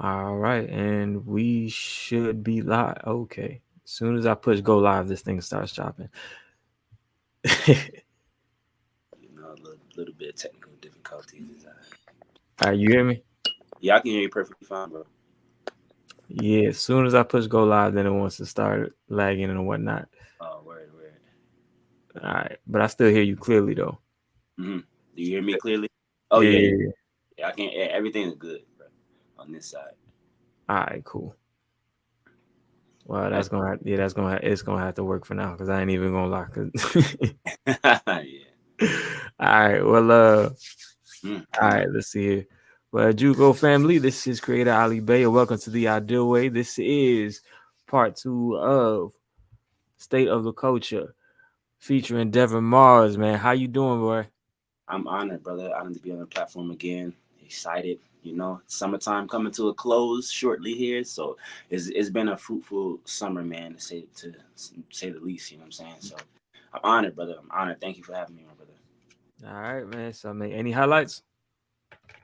All right, and we should be live. Okay. As soon as I push go live, this thing starts chopping. A little bit of technical difficulties. All right, you hear me? Yeah, I can hear you perfectly fine, bro. Yeah, as soon as I push go live, then it wants to start lagging and whatnot. Oh, word, word. All right, but I still hear you clearly though. Mm-hmm. Do you hear me clearly? Oh Yeah, yeah, yeah, yeah. yeah. Yeah, I can. Yeah, everything is good, bro, on this side. All right, cool. Well, That's it's gonna have to work for now because I ain't even gonna lie. 'Cause yeah. all right, well, all Mm-hmm. right, let's see here. Well, Jugo family, this is Creator Ali Bay, and welcome to the Ideal Way. This is part two of State of the Culture featuring Devon Marz. Man, how you doing, boy? I'm honored, brother. Honored to be on the platform again. Excited. Summertime coming to a close shortly here, so it's been a fruitful summer, man, to say the least. You know what I'm saying? So I'm honored, brother. I'm honored. Thank you for having me, my brother. All right, man. So, I mean, any highlights?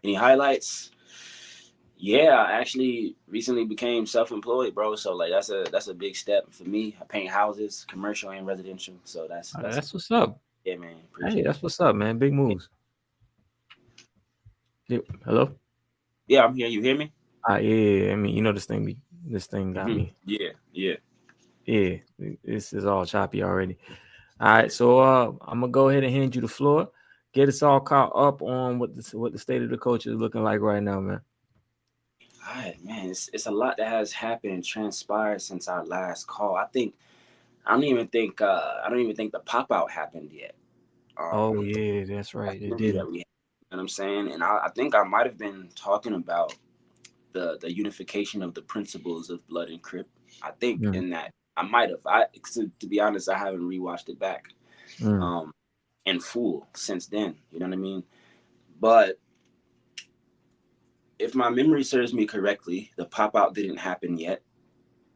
Any highlights? Yeah, I actually recently became self-employed, bro. So like that's a big step for me. I paint houses, commercial and residential. So that's a That's what's up. yeah, man. Hey, Appreciate that's what's up, man. Big it. moves. Yep. Hello. Yeah, I'm here. You hear me? Yeah. I mean, this thing got me. Yeah, yeah. Yeah, this is all choppy already. All right, so I'm gonna go ahead and hand you the floor. Get us all caught up on what the state of the culture is looking like right now, man. All right, man. It's a lot that has happened and transpired since our last call. I don't even think the pop out happened yet. Oh Um, yeah, that's that's right. It new didn't. that we had, you know what I'm saying? And I think I might have been talking about the unification of the principles of Blood and Crip. I think Mm, in that I might have. To be honest, I haven't rewatched it back mm, um in full since then. You know what I mean? But if my memory serves me correctly, the pop out didn't happen yet,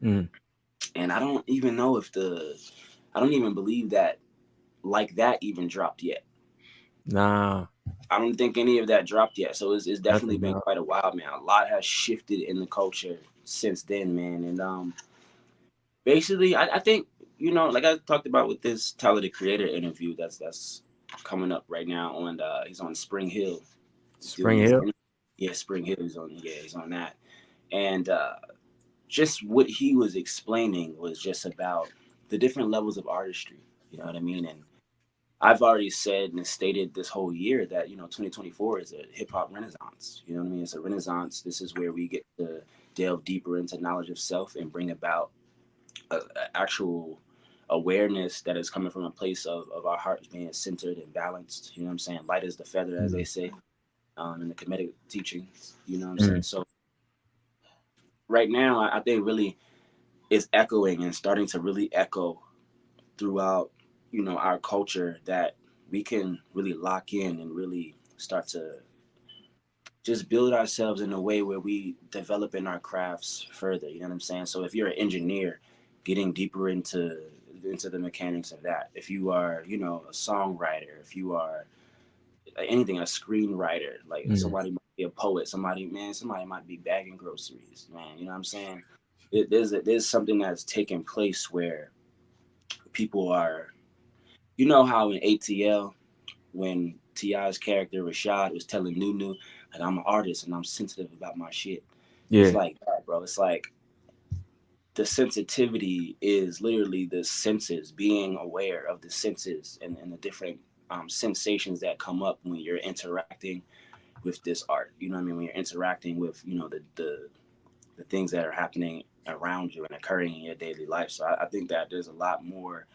mm. and I don't even believe that like that even dropped yet. Nah, I don't think any of that dropped yet. So it's definitely nothing. been No. quite a while, man. A lot has shifted in the culture since then, man. And basically, I think like I talked about with this Tyler the Creator interview that's coming up right now on he's on Spring Hill. He's doing Spring his Hill. yeah Spring Hill he's on that, and just what he was explaining was just about the different levels of artistry. You know what I mean? And I've already said and stated this whole year that 2024 is a hip hop renaissance. You know what I mean? It's a renaissance. This is where we get to delve deeper into knowledge of self and bring about a actual awareness that is coming from a place of our hearts being centered and balanced. You know what I'm saying? Light as the feather, as they Mm, say, in the Kemetic teachings. You know what I'm saying? mm, So right now, I think really is echoing and starting to really echo throughout our culture that we can really lock in and really start to just build ourselves in a way where we develop in our crafts further. You know what I'm saying? So if you're an engineer, getting deeper into the mechanics of that. If you are a songwriter, if you are anything, a screenwriter, like mm. somebody might be a poet, somebody might be bagging groceries, man. You know what I'm saying? There's something that's taking place where people are, how in ATL when Ti's character Rashad was telling Nunu, like, I'm an artist and I'm sensitive about my shit. It's Yeah. like that, bro. It's like the sensitivity is literally the senses, being aware of the senses and the different sensations that come up when you're interacting with this art. You know what I mean? When you're interacting with, the things that are happening around you and occurring in your daily life. So I think that there's a lot more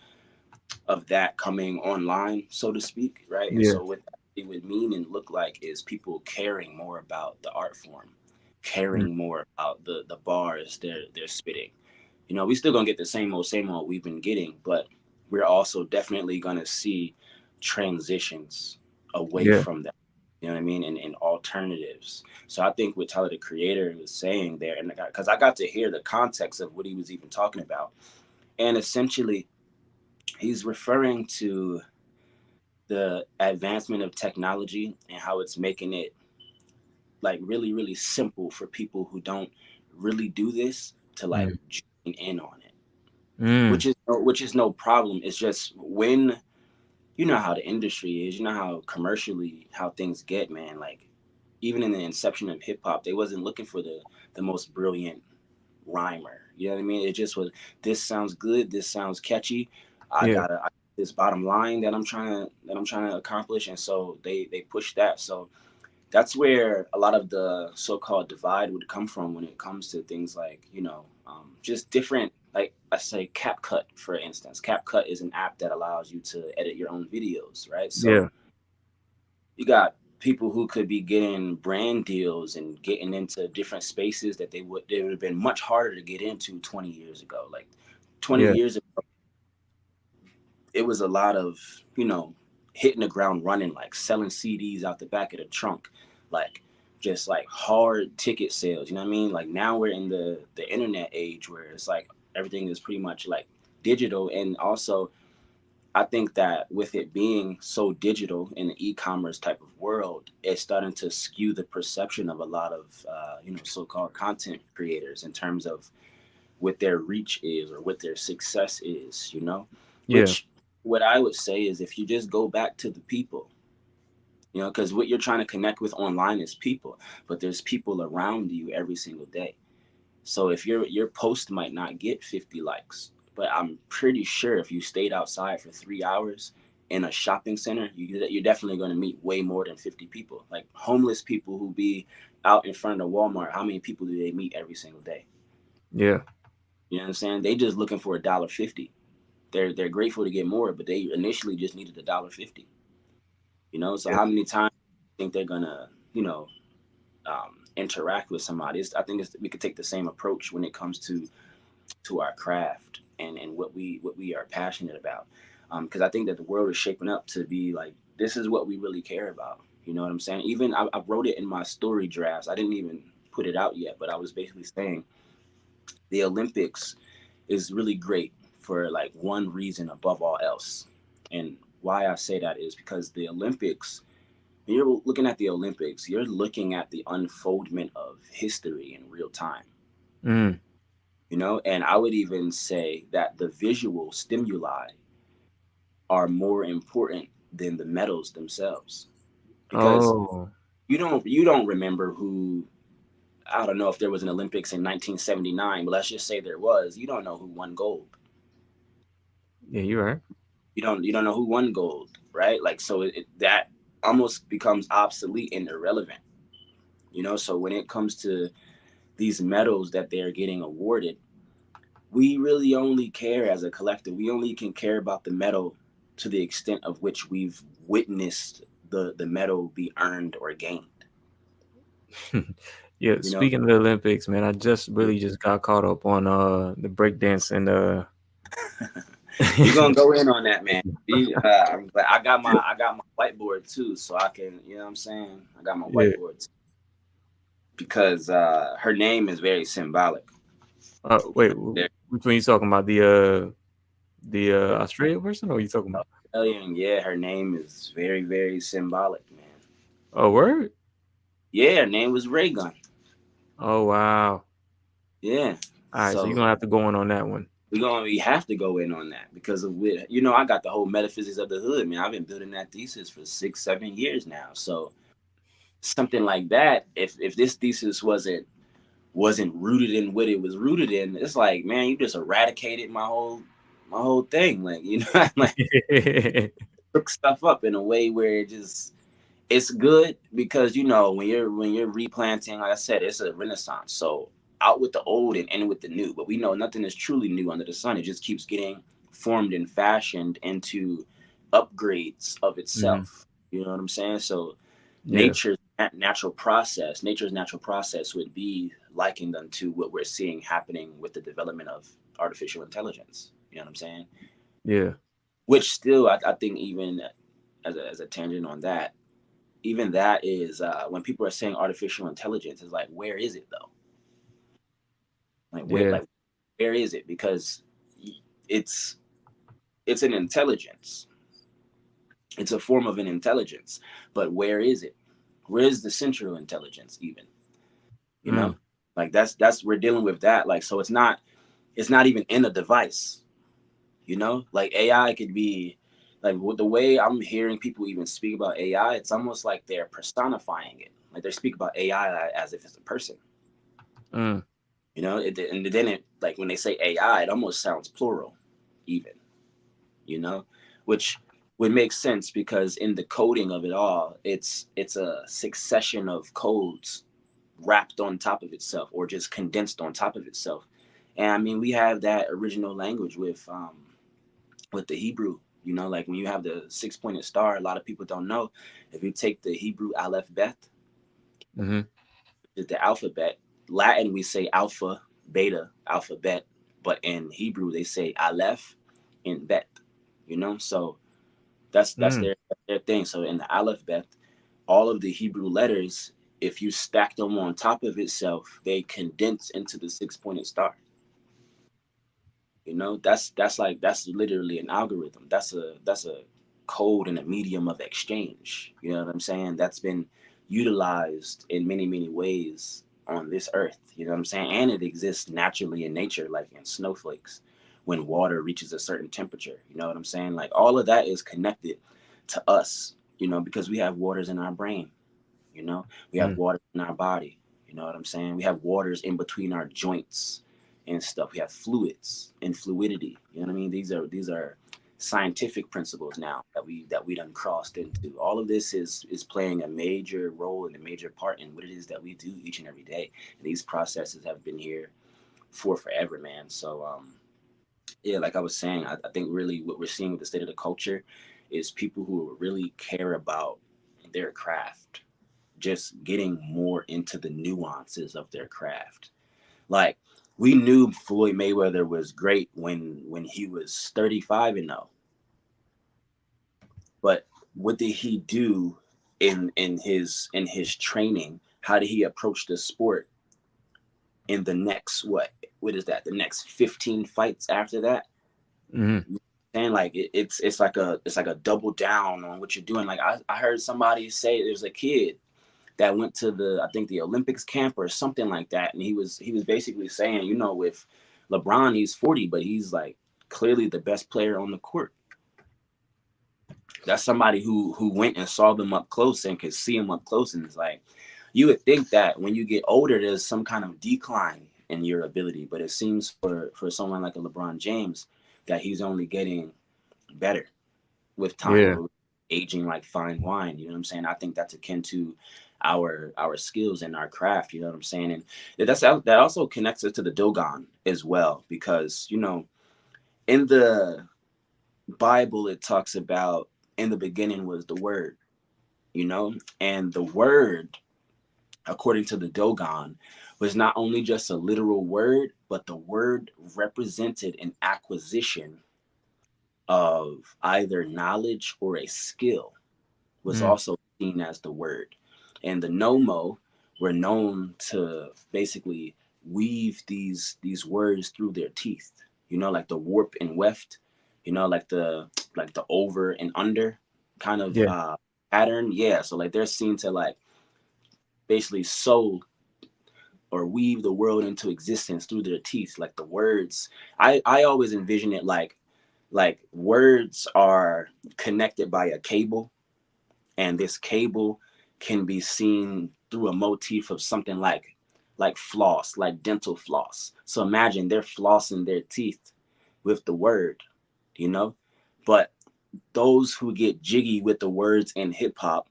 of that coming online, so to speak, right? And Yeah. so what it would mean and look like is people caring more about the art form, Mm, caring more about the bars they're spitting. We still gonna get the same old we've been getting, but we're also definitely gonna see transitions away yeah. from that. You know what I mean? And alternatives. So I think what Tyler the Creator was saying there, and because I got to hear the context of what he was even talking about, and essentially he's referring to the advancement of technology and how it's making it like really really simple for people who don't really do this to like Mm. join in on it, Mm. which is no problem. It's just when you know how the industry is, you know how commercially how things get, man. Like even in the inception of hip hop, they wasn't looking for the most brilliant rhymer. You know what I mean? It just was, this sounds good, this sounds catchy. Yeah. I this bottom line that I'm trying to accomplish, and so they push that. So that's where a lot of the so-called divide would come from when it comes to things like, you know, just different, like I say CapCut, for instance. CapCut is an app that allows you to edit your own videos, right? So Yeah. you got people who could be getting brand deals and getting into different spaces that they would have been much harder to get into 20 years ago. Like 20 Yeah. years ago, it was a lot of, you know, hitting the ground running, like selling CDs out the back of the trunk, like just like hard ticket sales. You know what I mean? Like now we're in the internet age where it's like everything is pretty much like digital. And also I think that with it being so digital in the e-commerce type of world, it's starting to skew the perception of a lot of you know, so-called content creators in terms of what their reach is or what their success is, you know. Yeah. Which what I would say is, if you just go back to the people, you know, because what you're trying to connect with online is people, but there's people around you every single day. So if your post might not get 50 likes, but I'm pretty sure if you stayed outside for 3 hours in a shopping center, you're definitely going to meet way more than 50 people. Like homeless people who be out in front of Walmart, how many people do they meet every single day? Yeah. You know what I'm saying? They just looking for $1.50. They're grateful to get more, but they initially just needed $1.50. You know, so Yeah. how many times do you think they're gonna, you know, interact with somebody? I think we could take the same approach when it comes to our craft and what we are passionate about. Because I think that the world is shaping up to be like, this is what we really care about. You know what I'm saying? Even I wrote it in my story drafts. I didn't even put it out yet, but I was basically saying the Olympics is really great for like one reason above all else. And why I say that is because the Olympics, when you're looking at the Olympics, you're looking at the unfoldment of history in real time. Mm. You know, and I would even say that the visual stimuli are more important than the medals themselves, because Oh. you don't remember who, I don't know if there was an Olympics in 1979, but let's just say there was. You don't know who won gold. Yeah, you're right. You don't know who won gold, right? Like so that almost becomes obsolete and irrelevant. You know, so when it comes to these medals that they're getting awarded, we really only care as a collective. We only can care about the medal to the extent of which we've witnessed the medal be earned or gained. Yeah, You know, speaking of the Olympics, man, I just yeah. really just got caught up on the breakdance and You're gonna go in on that, man. But I got my whiteboard too, so I can, you know what I'm saying. I got my yeah. whiteboard too, because her name is very symbolic. Wait, They're which one you talking about? The Australia person, or you talking about? Australian, yeah. Her name is very very symbolic, man. Oh, word. Yeah, her name was Raygun. Oh, wow. Yeah, All right, so you're so gonna have to go on that one. we have to go in on that because of what, you know, I got the whole metaphysics of the hood, man. I've been building that thesis for 6 7 years now. So something like that, if this thesis wasn't rooted in what it was rooted in, it's like, man, you just eradicated my whole thing. Like, you know, like took stuff up in a way where it just, it's good because, you know, when you're replanting, like I said, it's a renaissance. So out with the old and in with the new. But we know nothing is truly new under the sun. It just keeps getting formed and fashioned into upgrades of Mhm. itself. You know what I'm saying? So Yeah, nature's natural process would be likened unto what we're seeing happening with the development of artificial intelligence. You know what I'm saying? yeah, Which still, I think, even as a tangent on that, even that is when people are saying artificial intelligence, is like, where is it though? yeah, Like where is it? Because it's it's an intelligence. It's a form of an intelligence, but where is it? Where's the central intelligence even? You Mm. know, like that's we're dealing with that. Like, so it's not even in a device. You know, like AI could be like, with the way I'm hearing people even speak about AI, it's almost like they're personifying it. Like they speak about AI as if it's a person. Mm. You know, and then it, like when they say AI, it almost sounds plural, even. You know, which would make sense because in the coding of it all, it's a succession of codes wrapped on top of itself or just condensed on top of itself. And I mean, we have that original language with the Hebrew. You know, like when you have the six-pointed star, a lot of people don't know. If you take the Hebrew Aleph Bet, Mm-hmm. the alphabet, Latin we say alpha, beta, alphabet, but in Hebrew they say Aleph and Bet. You know, so that's Mm. their thing. So in the Aleph Bet, all of the Hebrew letters, if you stack them on top of itself, they condense into the six-pointed star. You know, that's literally an algorithm. That's a code and a medium of exchange. You know what I'm saying? That's been utilized in many ways on this earth. You know what I'm saying? And it exists naturally in nature, like in snowflakes, when water reaches a certain temperature. You know what I'm saying? Like all of that is connected to us. You know, because we have waters in our brain. You know, we have Mm. water in our body. You know what I'm saying? We have waters in between our joints and stuff. We have fluids and fluidity. You know what I mean? These are scientific principles now that we done crossed into. All of this is playing a major role and a major part in what it is that we do each and every day. And these processes have been here for forever, man. So yeah, like I was saying, I think really what we're seeing with the state of the culture is people who really care about their craft just getting more into the nuances of their craft. Like we knew Floyd Mayweather was great when he was 35-0, but what did he do in his training? How did he approach the sport in the next what is that? The next 15 fights after that? Mm-hmm. And like it's like a double down on what you're doing. Like I heard somebody say there's a kid that went to the I think the Olympics camp or something like that, and he was basically saying, with LeBron, he's 40, but he's like clearly the best player on the court. That's somebody who went and saw them up close and could see them up close, and it's like you would think that when you get older, there's some kind of decline in your ability, but it seems for someone like a LeBron James that he's only getting better with time Yeah. or aging like fine wine. You know what I'm saying? I think that's akin to our skills and our craft. You know what I'm saying? And that also connects us to the Dogon as well, because in the Bible it talks about in the beginning was the Word. And the Word, according to the Dogon, was not only just a literal word, but the word represented an acquisition of either knowledge or a skill, was Mm. also seen as the word. And the Nomo were known to basically weave these words through their teeth. Like the warp and weft. Like the over and under kind of Yeah. pattern. Yeah. So like they're seen to like basically sew or weave the world into existence through their teeth. Like the words. I always envision it like words are connected by a cable, and this cable can be seen through a motif of something like floss, like dental floss. So imagine they're flossing their teeth with the word, you know? But those who get jiggy with the words in hip hop,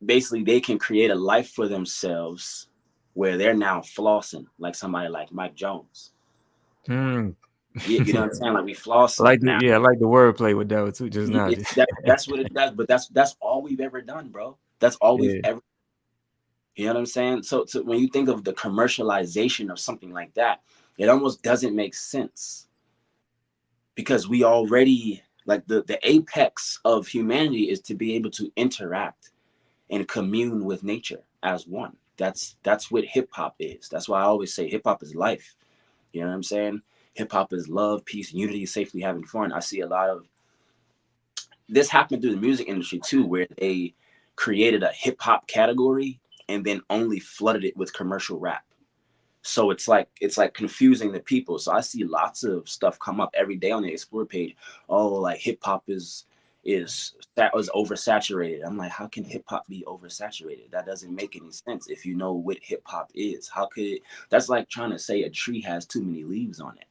basically they can create a life for themselves where they're now flossing like somebody like Mike Jones. Mm. You know what I'm saying? Like we flossing Like the now. yeah, I like the wordplay with that one too just now. That's what it does, but that's all we've ever done, bro. That's all we've Yeah. ever. You know what I'm saying? So when you think of the commercialization of something like that, it almost doesn't make sense, because we already, like, the apex of humanity is to be able to interact and commune with nature as one. That's what hip hop is. That's why I always say hip hop is life. You know what I'm saying? Hip hop is love, peace, unity, safely having fun. I see a lot of this happen through the music industry too, where they created a hip hop category and then only flooded it with commercial rap. So it's like confusing the people. So I see lots of stuff come up every day on the Explore page. Oh, like hip hop is that was oversaturated. I'm like, how can hip hop be oversaturated? That doesn't make any sense if you know what hip hop is. How could it? That's like trying to say a tree has too many leaves on it.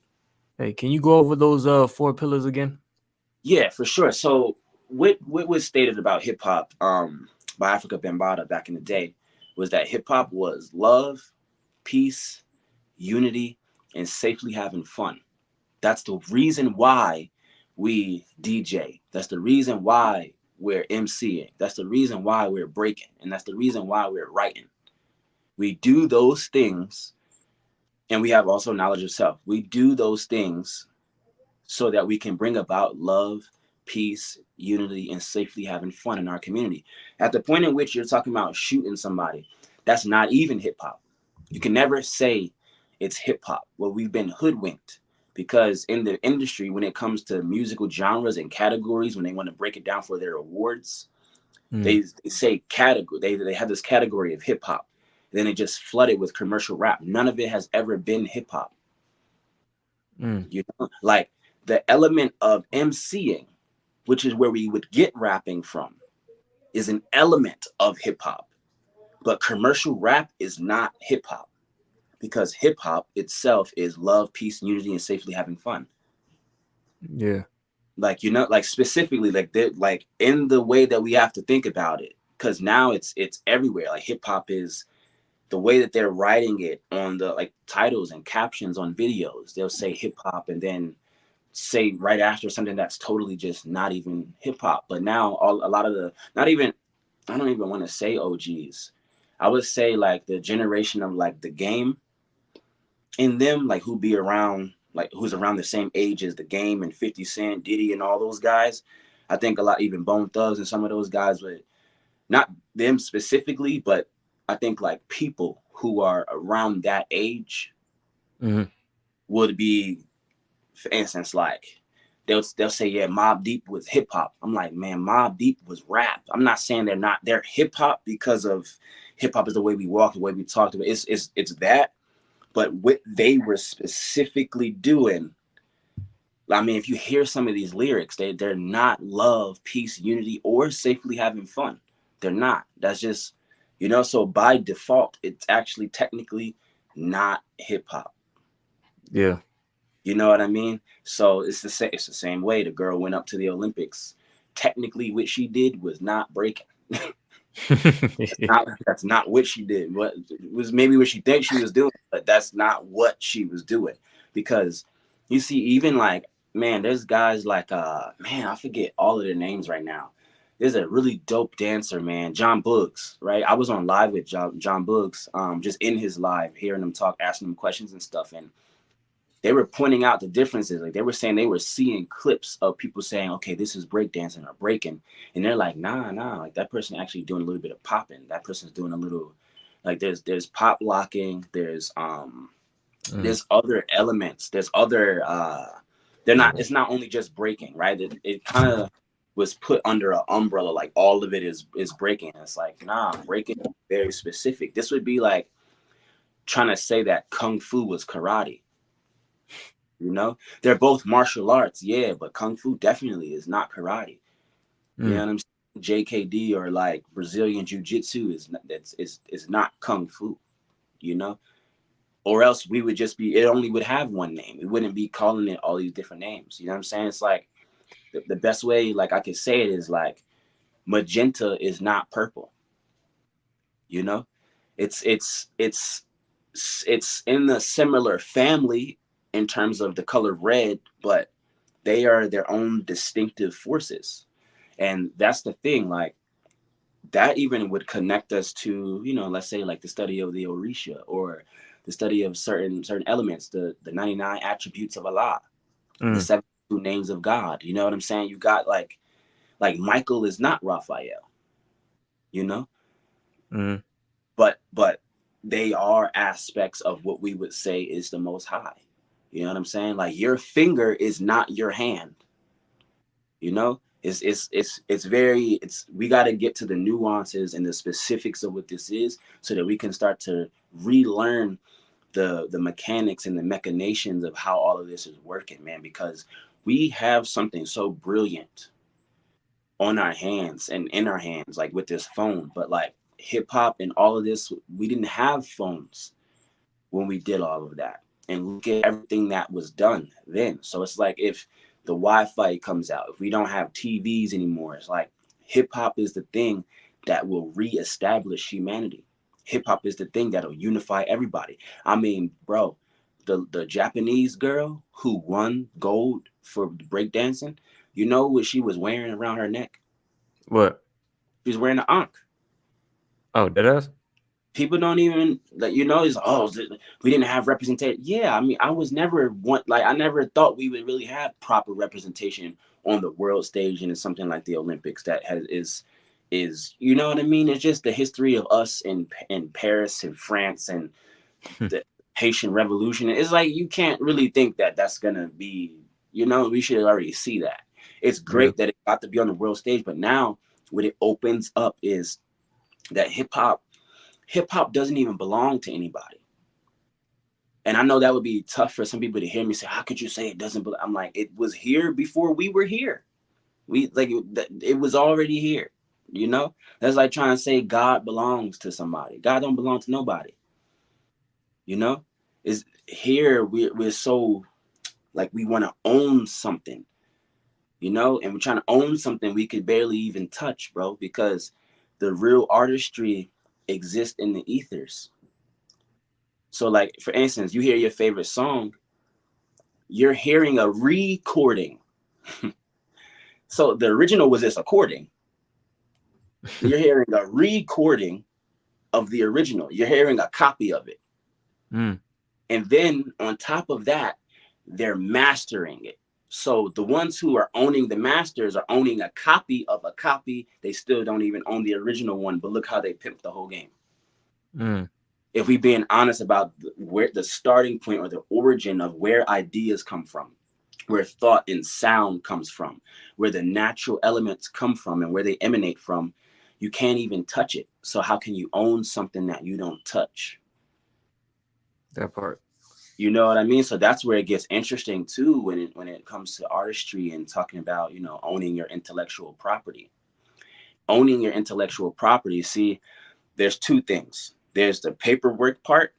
Hey, can you go over those four pillars again? Yeah, for sure. So what was stated about hip hop by Africa Bambaataa back in the day was that hip hop was love, peace, unity, and safely having fun. That's the reason why we DJ. That's the reason why we're MCing. That's the reason why we're breaking. And that's the reason why we're writing. We do those things, and we have also knowledge of self. We do those things so that we can bring about love, peace, unity, and safely having fun in our community. At the point in which you're talking about shooting somebody, that's not even hip hop. You can never say it's hip hop. Well, we've been hoodwinked because in the industry, when it comes to musical genres and categories, when they want to break it down for their awards, Mm, they say category. They have this category of hip hop. Then it just flooded with commercial rap. None of it has ever been hip hop. mm, You know, like the element of MCing, which is where we would get rapping from, is an element of hip hop. But commercial rap is not hip hop because hip hop itself is love, peace, unity, and safely having fun. yeah. Like like specifically, like in the way that we have to think about it, because now it's everywhere. Like hip hop is the way that they're writing it on the like titles and captions on videos. They'll say hip hop and then say right after something that's totally just not even hip hop. But now a lot of the not even I don't even want to say OGs. I would say like the generation of like the game in them, like who be around like who's around the same age as the game and 50 Cent, Diddy and all those guys. I think a lot even Bone Thugs and some of those guys would not them specifically, but I think like people who are around that age Hmm. would be, for instance, like they'll say, yeah, Mob Deep was hip hop. I'm like, man, Mob Deep was rap. I'm not saying they're hip hop because of hip hop is the way we walk, the way we talk, the way it's that. But what they were specifically doing, I mean, if you hear some of these lyrics, they're not love, peace, unity, or safely having fun. They're not. That's just so by default, it's actually technically not hip hop. Yeah. You know what I mean? So it's the same way. The girl went up to the Olympics. Technically, what she did was not breaking. That's not what she did. What was maybe what she thinks she was doing, but that's not what she was doing. Because you see, even like man, there's guys like man, I forget all of their names right now. There's a really dope dancer, man, John Boogs, right? I was on live with John Boogs, just in his live, hearing him talk, asking him questions and stuff, and they were pointing out the differences. Like they were saying they were seeing clips of people saying, okay, this is breakdancing or breaking. And they're like, nah, like that person actually doing a little bit of popping. That person's doing a little like there's pop locking, Mm, there's other elements, there's other they're not it's not only just breaking, right? It kind of was put under an umbrella, like all of it is breaking. And it's like, nah, breaking is very specific. This would be like trying to say that kung fu was karate. They're both martial arts, yeah, but kung fu definitely is not karate. You know mm, what I'm saying? JKD or like Brazilian jiu-jitsu is not kung fu, you know? Or else we would just be it only would have one name. We wouldn't be calling it all these different names. You know what I'm saying? It's like the best way like I could say it is like magenta is not purple, you know? It's in the similar family in terms of the color red, but they are their own distinctive forces. And that's the thing, like that even would connect us to, let's say like the study of the Orisha or the study of certain elements, the 99 attributes of Allah, the mm, 72 names of God. You know what I'm saying? You got like Michael is not Raphael, you know, mm. but they are aspects of what we would say is the most high. You know what I'm saying? Like your finger is not your hand. You know, It's very, it's, we got to get to the nuances and the specifics of what this is so that we can start to relearn the mechanics and the machinations of how all of this is working, man, because we have something so brilliant on our hands and in our hands, like with this phone. But like hip hop and all of this, we didn't have phones when we did all of that. And look at everything that was done then. So it's like if the Wi-Fi comes out, if we don't have TVs anymore, it's like hip hop is the thing that will reestablish humanity. Hip hop is the thing that'll unify everybody. I mean, bro, the Japanese girl who won gold for breakdancing, you know what she was wearing around her neck? What? She was wearing an ankh. Oh, did us? People don't even like, you know, it's, oh, we didn't have representation. Yeah, I mean, I was never one, like, I never thought we would really have proper representation on the world stage and in something like the Olympics that has is, you know what I mean? It's just the history of us in Paris and France and the Haitian Revolution. It's like you can't really think that that's gonna be, you know, we should already see that. It's Yeah. great that it got to be on the world stage, but now what it opens up is that hip hop doesn't even belong to anybody. And I know that would be tough for some people to hear me say, "How could you say it doesn't belong?" I'm like, it was here before we were here. We like it was already here. You know, that's like trying to say God belongs to somebody. God don't belong to nobody. You know, is here we're so like we want to own something. You know, and we're trying to own something we could barely even touch, bro, because the real artistry exists in the ethers. So, like, for instance, you hear your favorite song, you're hearing a recording. So the original was this recording. You're hearing a recording of the original. You're hearing a copy of it. Mm. And then on top of that, they're mastering it. So the ones who are owning the masters are owning a copy of a copy. They still don't even own the original one, but look how they pimped the whole game. Mm. If we being honest about where the starting point or the origin of where ideas come from, where thought and sound comes from, where the natural elements come from and where they emanate from, you can't even touch it. So how can you own something that you don't touch? That part. You know what I mean? So that's where it gets interesting too when it comes to artistry and talking about, you know, owning your intellectual property. Owning your intellectual property, see, there's two things. There's the paperwork part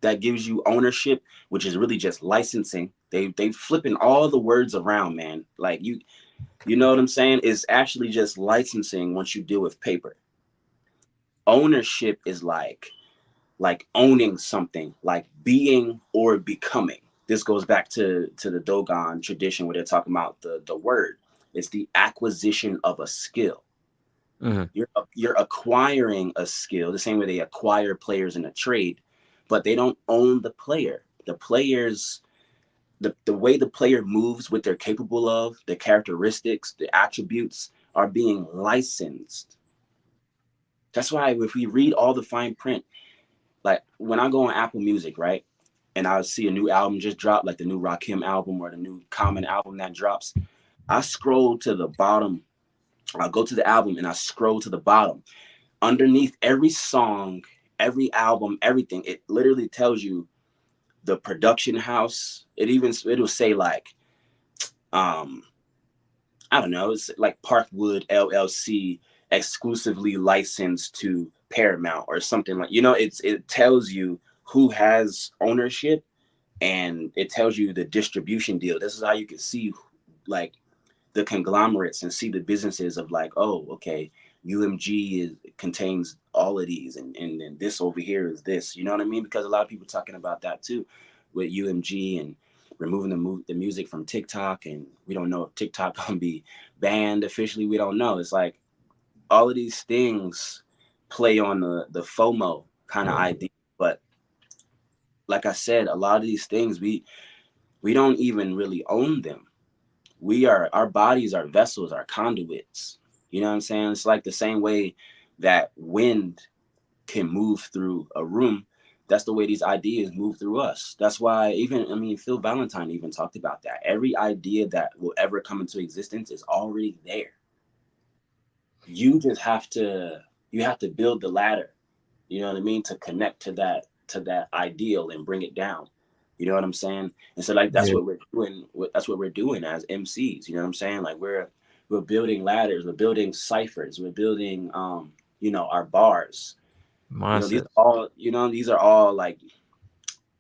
that gives you ownership, which is really just licensing. They flipping all the words around, man. Like you know what I'm saying? It's actually just licensing once you deal with paper. Ownership is like owning something, like being or becoming. This goes back to the Dogon tradition where they're talking about the word. It's the acquisition of a skill. Mm-hmm. You're acquiring a skill the same way they acquire players in a trade, but they don't own the player. The players, the way the player moves, what they're capable of, the characteristics, the attributes are being licensed. That's why if we read all the fine print, like when I go on Apple Music, right, and I see a new album just drop, like the new Rakim album or the new Common album that drops, I scroll to the bottom. I'll go to the album and I scroll to the bottom. Underneath every song, every album, everything, it literally tells you the production house. It'll say like um I don't know, it's like Parkwood LLC exclusively licensed to Paramount or something, like, you know, it tells you who has ownership and it tells you the distribution deal. This is how you can see like the conglomerates and see the businesses of like, oh, okay, UMG contains all of these, and this over here is this. You know what I mean? Because a lot of people talking about that too, with UMG and removing the music from TikTok, and we don't know if TikTok gonna be banned officially. We don't know. It's like all of these things play on the FOMO kind of idea, but like I said, a lot of these things we don't even really own them. Our bodies are vessels, are conduits. You know what I'm saying? It's like the same way that wind can move through a room, That's the way these ideas move through us. That's why even, I mean, Phil Valentine even talked about that. Every idea that will ever come into existence is already there. You just have to, you have to build the ladder, you know what I mean, to connect to that ideal and bring it down. You know what I'm saying? And so like that's Yeah, what we're doing. That's what we're doing as MCs. You know what I'm saying? Like we're building ladders, we're building ciphers, we're building you know, our bars. You know, these mindset. are all, you know, these are all like,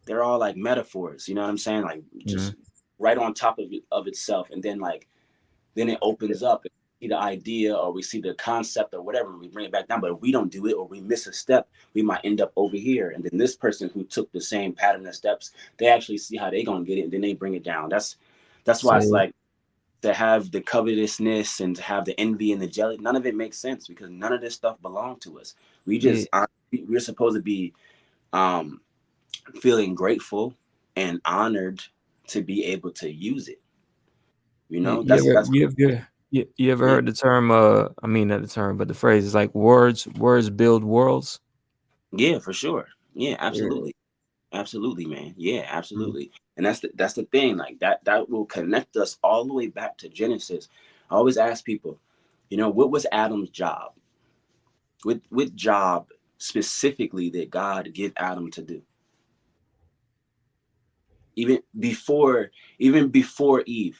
they're all like metaphors, you know what I'm saying? Like Mm-hmm. just right on top of itself, and then like then it opens up and we see the idea or we see the concept or whatever, and we bring it back down. But if we don't do it or we miss a step, we might end up over here. And then this person who took the same pattern of steps, they actually see how they gonna get it, and then they bring it down. That's why it's So like to have the covetousness and to have the envy and the jealousy, none of it makes sense because none of this stuff belonged to us. We yeah, just we're supposed to be um feeling grateful and honored to be able to use it. You you, know, you ever that's you ever yeah, heard the term? I mean not the term, but the phrase is like words build worlds. yeah, for sure. Yeah, Yeah. absolutely. Absolutely, man. Yeah, Mhm. absolutely. And that's the thing. Like that will connect us all the way back to Genesis. I always ask people, you know, what was Adam's job? What job specifically did God give Adam to do? Even before Eve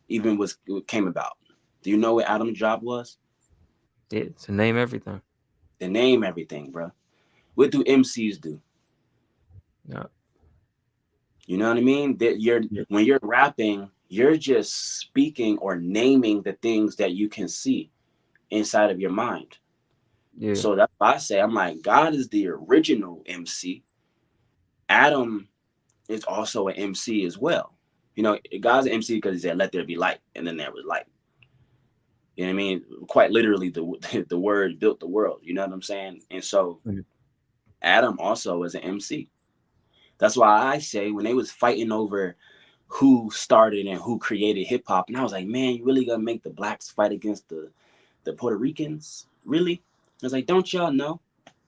even was came about. Do you know what Adam's job was? Yeah, to name everything. To name everything, bro. What do MCs do? Yeah, You know what I mean? That you're yeah, when you're rapping, you're just speaking or naming the things that you can see inside of your mind. yeah, So that's why I say I'm like, God is the original MC. Adam is also an MC as well. You know, God's an MC because he said, "Let there be light," and then there was light. You know what I mean? Quite literally, the the word built the world. You know what I'm saying? And so mhm, Adam also is an MC. That's why I say when they was fighting over who started and who created hip hop, and I was like, man, you really gonna make the blacks fight against the Puerto Ricans? Really? I was like, don't y'all know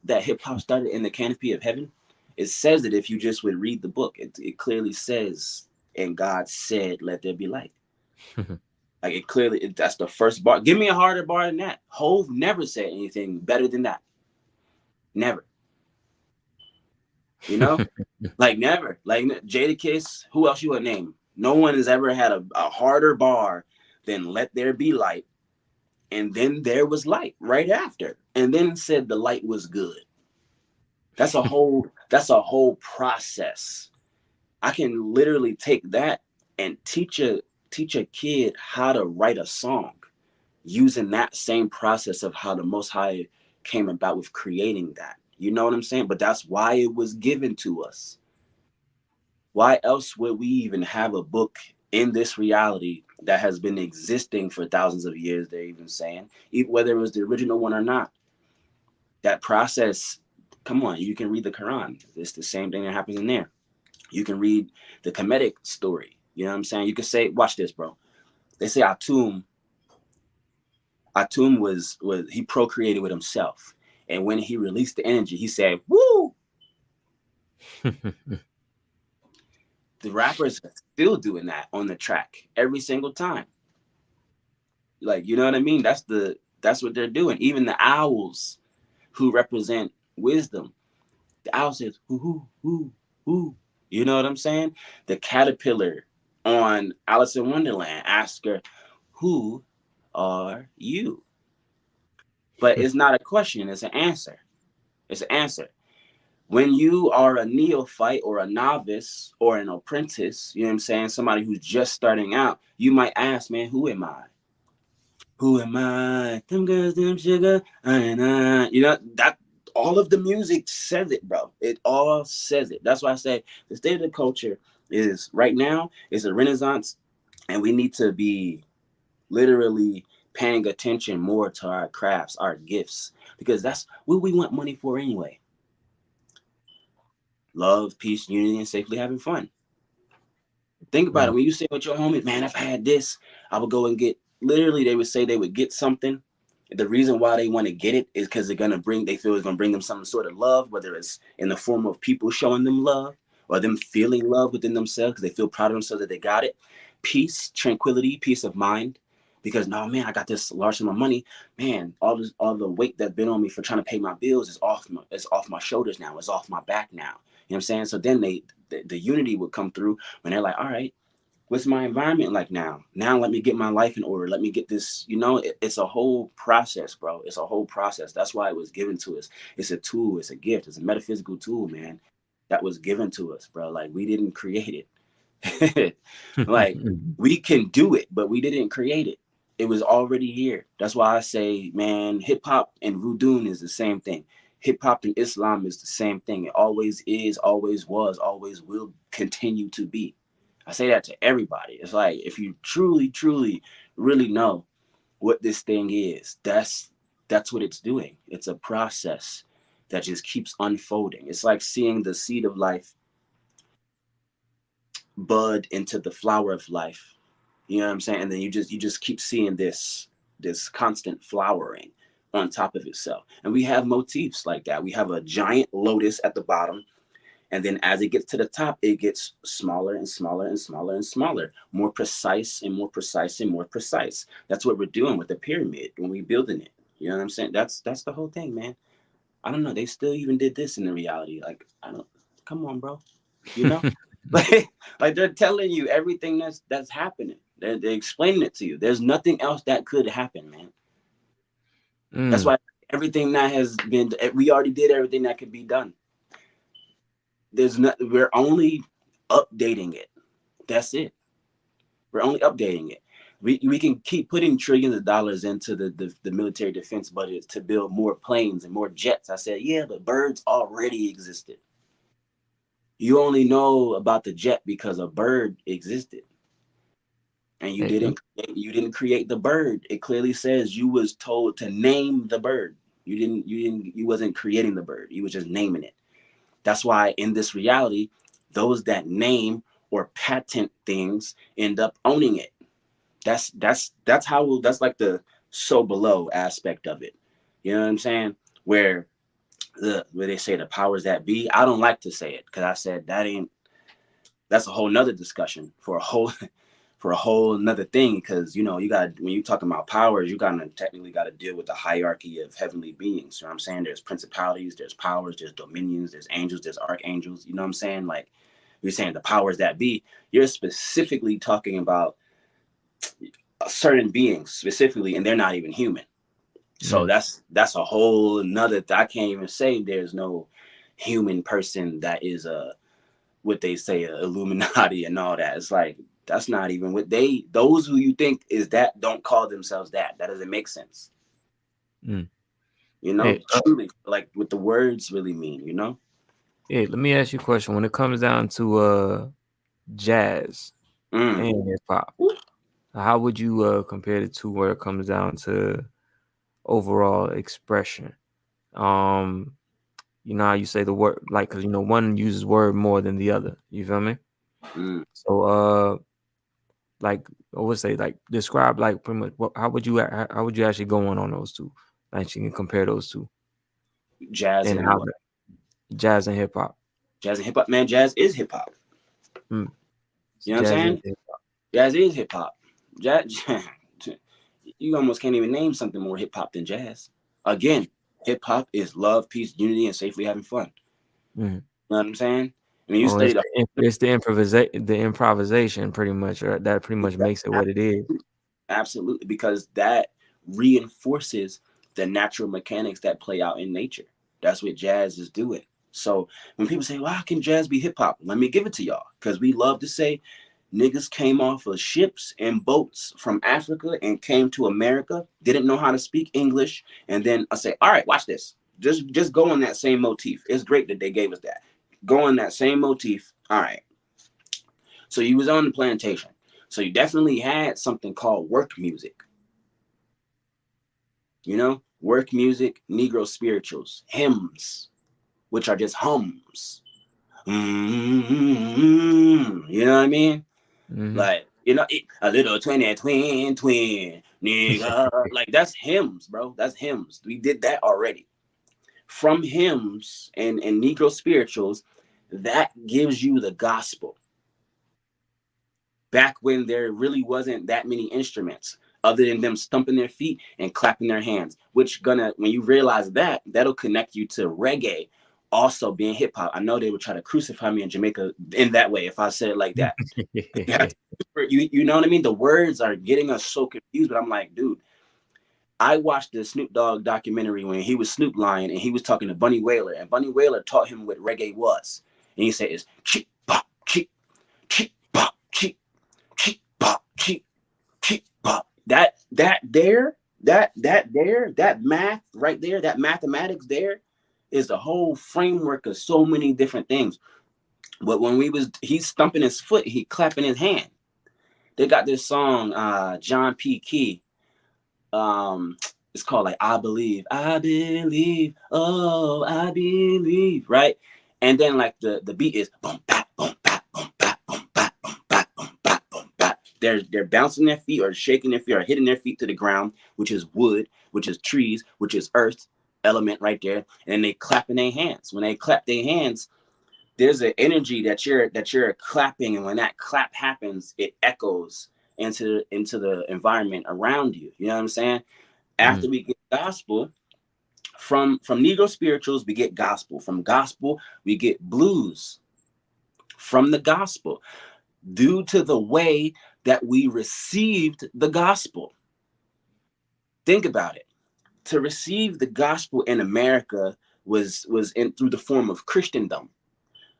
that hip hop started in the canopy of heaven? It says it if you just would read the book. It clearly says, and God said, let there be light. Like it clearly, that's the first bar. Give me a harder bar than that. Hove never said anything better than that. Never. You know? Like never. Like Jadakiss, who else you would name? No one has ever had a harder bar than let there be light. And then there was light right after. And then said the light was good. That's a whole process. I can literally take that and teach a kid how to write a song using that same process of how the Most High came about with creating that. You know what I'm saying? But that's why it was given to us. Why else would we even have a book in this reality that has been existing for thousands of years? They're even saying, whether it was the original one or not, that process. Come on, you can read the Quran. It's the same thing that happens in there. You can read the Kemetic story. You know what I'm saying? You can say, watch this, bro. They say Atum was he procreated with himself, and when he released the energy, he said, "Woo!" The rappers are still doing that on the track every single time. Like, you know what I mean? That's what they're doing. Even the owls who represent wisdom, the owl says, "Whoo hoo hoo hoo." You know what I'm saying? The caterpillar on Alice in Wonderland asks her, "Who are you?" But it's not a question; it's an answer. It's an answer. When you are a neophyte or a novice or an apprentice, you know what I'm saying? Somebody who's just starting out, you might ask, man, who am I? Who am I? Them girls, them sugar, I. You know, that all of the music says it, bro. It all says it. That's why I say the state of the culture is right now is a renaissance, and we need to be literally paying attention more to our crafts, our gifts, because that's what we want money for anyway. Love, peace, unity, and safely having fun. Think about it. Mm, When you say with your homies, man, if I had this, I would go and get. Literally, they would say they would get something, The reason why they want to get it is because they feel it's gonna bring them some sort of love, whether it's in the form of people showing them love or them feeling love within themselves because they feel proud of themselves that they got it. Peace, tranquility, peace of mind. Because no, man, I got this large sum of money. Man, all the weight that's been on me for trying to pay my bills is off my shoulders now. It's off my back now. You know what I'm saying? So then the unity would come through when they're like, all right, what's my environment like now? Now let me get my life in order. Let me get this, it's a whole process, bro. It's a whole process. That's why it was given to us. It's a tool, it's a gift, it's a metaphysical tool, man, that was given to us, bro. Like we didn't create it. Like we can do it, but we didn't create it. It was already here. That's why I say, man, hip hop and voodoo is the same thing. Hip hop and Islam is the same thing. It always is, always was, always will continue to be. I say that to everybody. It's like if you truly, truly, really know what this thing is, that's what it's doing. It's a process that just keeps unfolding. It's like seeing the seed of life bud into the flower of life. You know what I'm saying? And then you just keep seeing this constant flowering on top of itself. And we have motifs like that. We have a giant lotus at the bottom. And then as it gets to the top, it gets smaller and smaller and smaller and smaller, more precise and more precise and more precise. That's what we're doing with the pyramid when we're building it. You know what I'm saying? That's the whole thing, man. I don't know. They still even did this in the reality. Like, I don't, come on, bro. You know? Like they're telling you everything that's happening. They're explaining it to you. There's nothing else that could happen, man. That's Mm. why everything that has been, we already did everything that could be done. There's not, we're only updating it. That's it. We're only updating it. We can keep putting trillions of dollars into the military defense budget to build more planes and more jets. I said, yeah, but birds already existed. You only know about the jet because a bird existed, and Hey, you didn't create the bird. It clearly says you was told to name the bird. You wasn't creating the bird. You was just naming it. That's why in this reality, those that name or patent things end up owning it. That's like the so below aspect of it. You know what I'm saying? Where where they say the powers that be. I don't like to say it because I said that's a whole nother discussion for a whole for a whole another thing. Because you got, when you talking about powers, you gotta technically got to deal with the hierarchy of heavenly beings. You know what I'm saying? There's principalities, there's powers, there's dominions, there's angels, there's archangels. You know what I'm saying? Like you're saying the powers that be, you're specifically talking about certain beings specifically, and they're not even human. So mm. that's a whole another. I can't even say there's no human person that is a what they say a Illuminati and all that. It's like that's not even what those who you think is that don't call themselves that. That doesn't make sense. Mm. You know, Hey, truly, like what the words really mean. You know. hey, let me ask you a question. When it comes down to jazz Mm. and hip hop, how would you compare the two where it comes down to overall expression? Um, you know how you say the word, like, because one uses word more than the other. You feel me? Mm. So like I would say, like, describe, like, pretty much how would you actually go on those two? Like, you can compare those two Jazz and and how what? jazz and hip hop. Jazz and hip hop. Man, jazz is hip hop. Mm. You know what I'm Jazz is saying? hip Jazz is hip hop. Jazz. You almost can't even name something more hip hop than jazz. Again, hip hop is love, peace, unity, and safely having fun. hop. You know what I'm saying? I mean, you Oh, study the improvisation pretty much, or that pretty much makes it what it is. absolutely, because that reinforces the natural mechanics that play out in nature. That's what jazz is doing. So when people say, "Well, how can jazz be hip hop?" Let me give it to y'all, because we love to say niggas came off of ships and boats from Africa and came to America, didn't know how to speak English, and then I say, "All right, watch this. Just go on that same motif. It's great that they gave us that. Go on that same motif. All right. So you was on the plantation. So you definitely had something called work music. Work music, Negro spirituals, hymns, which are just hums. You know what I mean? Hmm. Like You know, a little twin, nigga. Like that's hymns, bro. That's hymns. We did that already. From hymns and Negro spirituals, that gives you the gospel. Back when there really wasn't that many instruments other than them stumping their feet and clapping their hands, which gonna, when you realize that, that'll connect you to reggae also being hip hop. I know they would try to crucify me in Jamaica in that way if I said it like that. You know what I mean? The words are getting us so confused, but I'm like, dude, I watched the Snoop Dogg documentary when he was Snoop Lion and he was talking to Bunny Wailer, and Bunny Wailer taught him what reggae was. And he said it's cheep pop, cheep, cheep pop, cheep, cheep pop, cheep, cheep pop. That math right there, that mathematics there is the whole framework of so many different things. But when he's stumping his foot, he clapping his hand. They got this song, John P. Key. It's called like I believe, oh I believe, right? And then like the beat is boom bap boom bap boom bap boom bap boom bap boom bap boom bap. They're bouncing their feet or shaking their feet or hitting their feet to the ground, which is wood, which is trees, which is earth element right there. And they clapping their hands. When they clap their hands, there's an energy that you're clapping, and when that clap happens, it echoes into the environment around you. You know what I'm saying? After Mm. we get gospel from Negro spirituals, we get gospel. From gospel, we get blues. From the gospel, due to the way that we received the gospel. Think about it. To receive the gospel in America was in through the form of Christendom.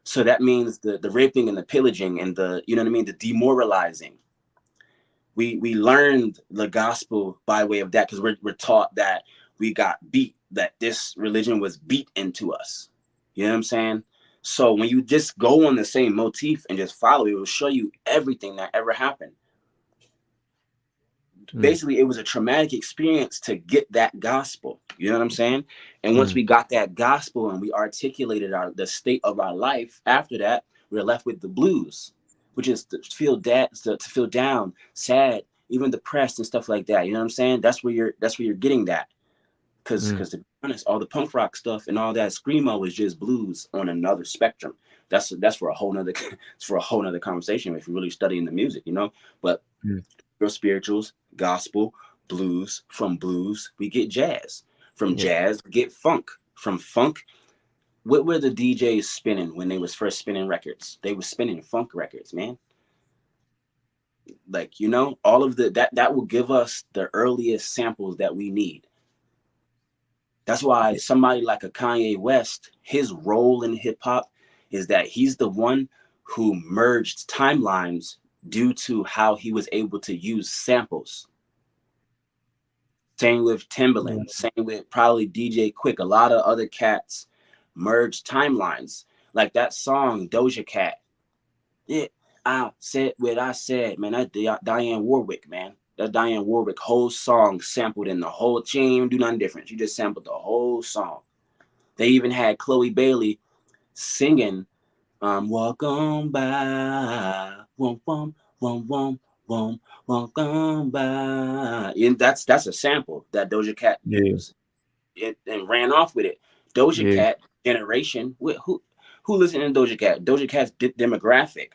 So that means the raping and the pillaging and the, you know what I mean, the demoralizing. We learned the gospel by way of that because we're taught that we got beat, that this religion was beat into us. You know what I'm saying? So when you just go on the same motif and just follow, it will show you everything that ever happened. Mm. Basically, it was a traumatic experience to get that gospel. You know what I'm saying? And once Mm. we got that gospel and we articulated the state of our life, after that, we're left with the blues, which is to feel down, sad, even depressed and stuff like that. You know what I'm saying? That's where you're getting that. Mm. Because to be honest, all the punk rock stuff and all that screamo was just blues on another spectrum. That's for a whole nother it's for a whole nother conversation if you're really studying the music, you know. But Mm. your spirituals, gospel, blues. From blues, we get jazz. From Yeah. jazz, we get funk. From funk, what were the DJs spinning when they was first spinning records? They were spinning funk records, man. Like, you know, all of that will give us the earliest samples that we need. That's why somebody like a Kanye West, his role in hip hop is that he's the one who merged timelines due to how he was able to use samples. Same with Yeah. Timbaland. Same with probably DJ Quick. A lot of other cats merged timelines. Like that song Doja Cat. Yeah, I said what I said, man. That Diane Warwick, man. That Diane Warwick whole song sampled in the whole. She ain't even do nothing different. She just sampled the whole song. They even had Chloe Bailey singing "Walk On By," wom wom wom wom wom, walk on by. And that's a sample that Doja Cat Yeah. used and ran off with it. Doja Yeah. Cat generation, who listened to Doja Cat? Doja Cat's demographic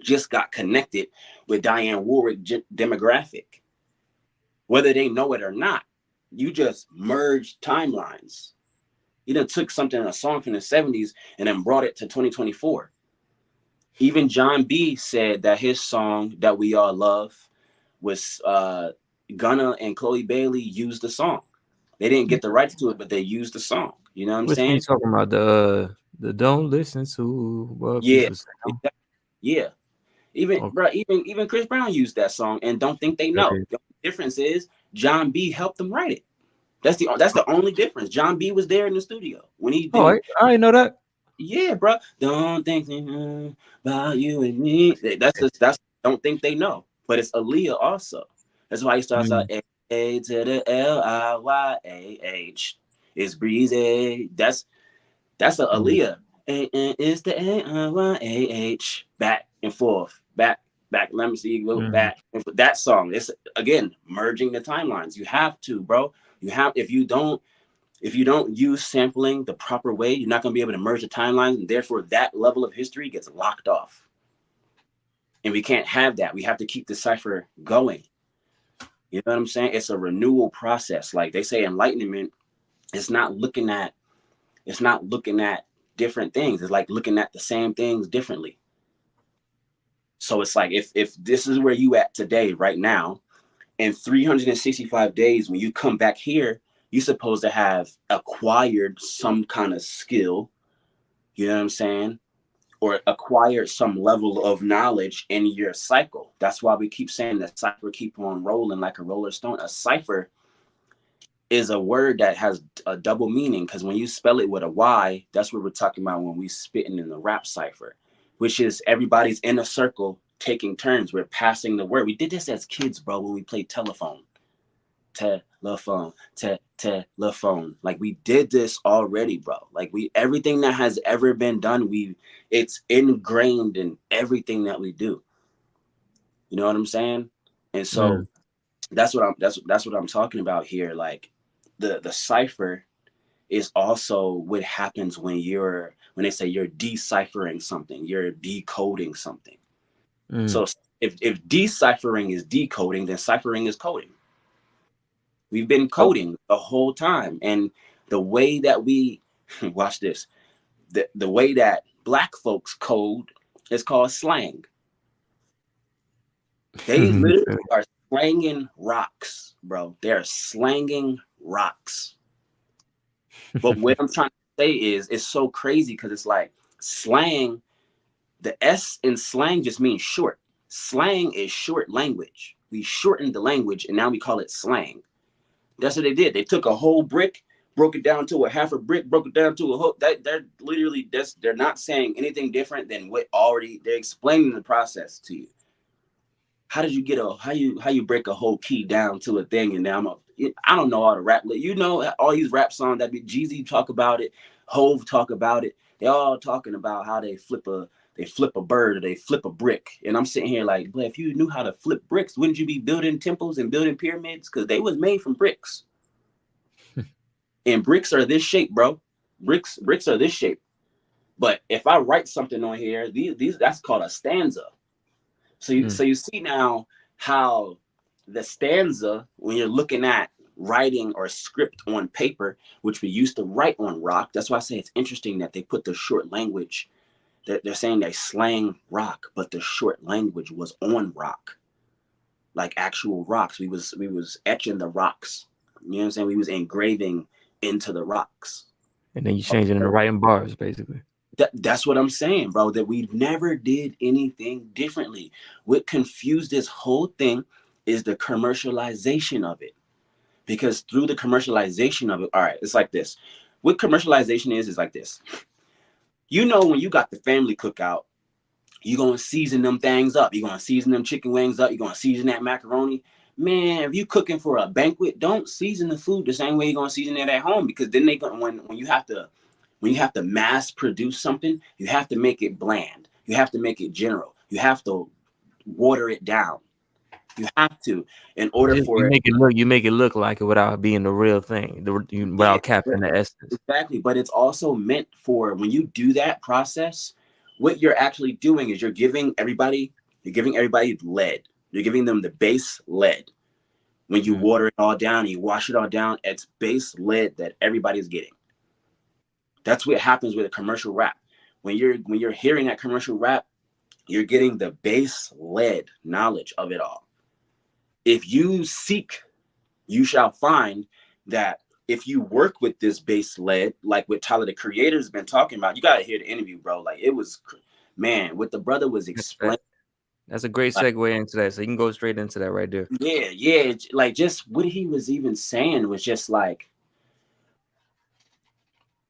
just got connected with Diane Warwick demographic, whether they know it or not. You just merged timelines. You done took something, a song from the 70s, and then brought it to 2024. Even John B said that his song that we all love was Gunna and Chloe Bailey used the song. They didn't get the rights to it, but they used the song. You know what I'm Which one you saying? talking about? The don't listen to what Yeah, people say. exactly. Yeah. Even Okay. bro, even Chris Brown used that song and don't think they know. The difference is John B helped them write it. That's the only difference. John B was there in the studio when he Oh, did. I didn't know that. Yeah, bro. Don't think about you and me. That's don't think they know. But it's Aaliyah also. That's why he starts out Mm. A to the Liyah. It's breezy. That's a Yeah. Aaliyah. It's the Liyah. Back and forth. Back back. Let me see, go Mm. back. And for that song, it's again merging the timelines. You have to, bro. You have if you don't use sampling the proper way, you're not gonna be able to merge the timelines, and therefore that level of history gets locked off. And we can't have that. We have to keep the cipher going. You know what I'm saying? It's a renewal process. Like they say, enlightenment is not looking at different things. It's like looking at the same things differently. So it's like if this is where you at today, right now, in 365 days, when you come back here, you're supposed to have acquired some kind of skill, you know what I'm saying? Or acquired some level of knowledge in your cycle. That's why we keep saying that cipher keep on rolling like a roller stone. A cipher is a word that has a double meaning, because when you spell it with a Y, that's what we're talking about when we spitting in the rap cipher, which is everybody's in a circle taking turns. We're passing the word. We did this as kids, bro, when we played telephone. Telephone, telephone. Like we did this already, bro. Like everything that has ever been done, it's ingrained in everything that we do. You know what I'm saying? And so Mm. that's what I'm talking about here. Like the cipher is also what happens when they say you're deciphering something, you're decoding something. Mm. So if deciphering is decoding, then ciphering is coding. We've been Oh. coding the whole time. And the way that we watch this, the way that black folks code is called slang. They literally are slanging rocks, bro. They're slanging rocks. But what I'm trying to say is it's so crazy because it's like slang, the S in slang just means short. Slang is short language. We shortened the language and now we call it slang. That's what they did. They took a whole brick, broke it down to a half a brick, broke it down to a whole. They're literally they're not saying anything different than what already they're explaining the process to you. How did you get how you break a whole key down to a thing? And now I don't know all the rap. You know all these rap songs that be Jeezy talk about it, Hove talk about it. They all talking about how they flip a bird or they flip a brick. And I'm sitting here like, but if you knew how to flip bricks, wouldn't you be building temples and building pyramids? Because they was made from bricks. And bricks are this shape, bro. Bricks are this shape. But if I write something on here, these that's called a stanza. So Mm. you see now how the stanza, when you're looking at writing or script on paper, which we used to write on rock. That's why I say it's interesting that they put the short language. They're saying they slang rock, but the short language was on rock, like actual rocks. We was etching the rocks. You know what I'm saying? We was engraving into the rocks. And then you change it into writing bars, basically. That's what I'm saying, bro, that we never did anything differently. What confused this whole thing is the commercialization of it. Because through the commercialization of it, all right, it's like this. What commercialization is like this. You know, when you got the family cookout, you're going to season them things up. You're going to season them chicken wings up. You're going to season that macaroni. Man, if you cooking for a banquet, don't season the food the same way you're going to season it at home, because then they going when you have to mass produce something, you have to make it bland. You have to make it general. You have to water it down. You have to in order You for it. make it look, like it without being the real thing, Yeah, without capturing the essence. exactly. But it's also meant for when you do that process, what you're actually doing is you're giving everybody lead. You're giving them the base lead. When you Mm. water it all down, you wash it all down, it's base lead that everybody's getting. That's what happens with a commercial rap. When you're hearing that commercial rap, you're getting the base lead knowledge of it all. If you seek, you shall find that if you work with this base lead, like what Tyler the Creator's been talking about, you gotta hear the interview, bro. Like it was, man, what the brother was That, explaining. that's a great Like, segue into that. So you can go straight into that right there. yeah, yeah, like just what he was even saying was just like,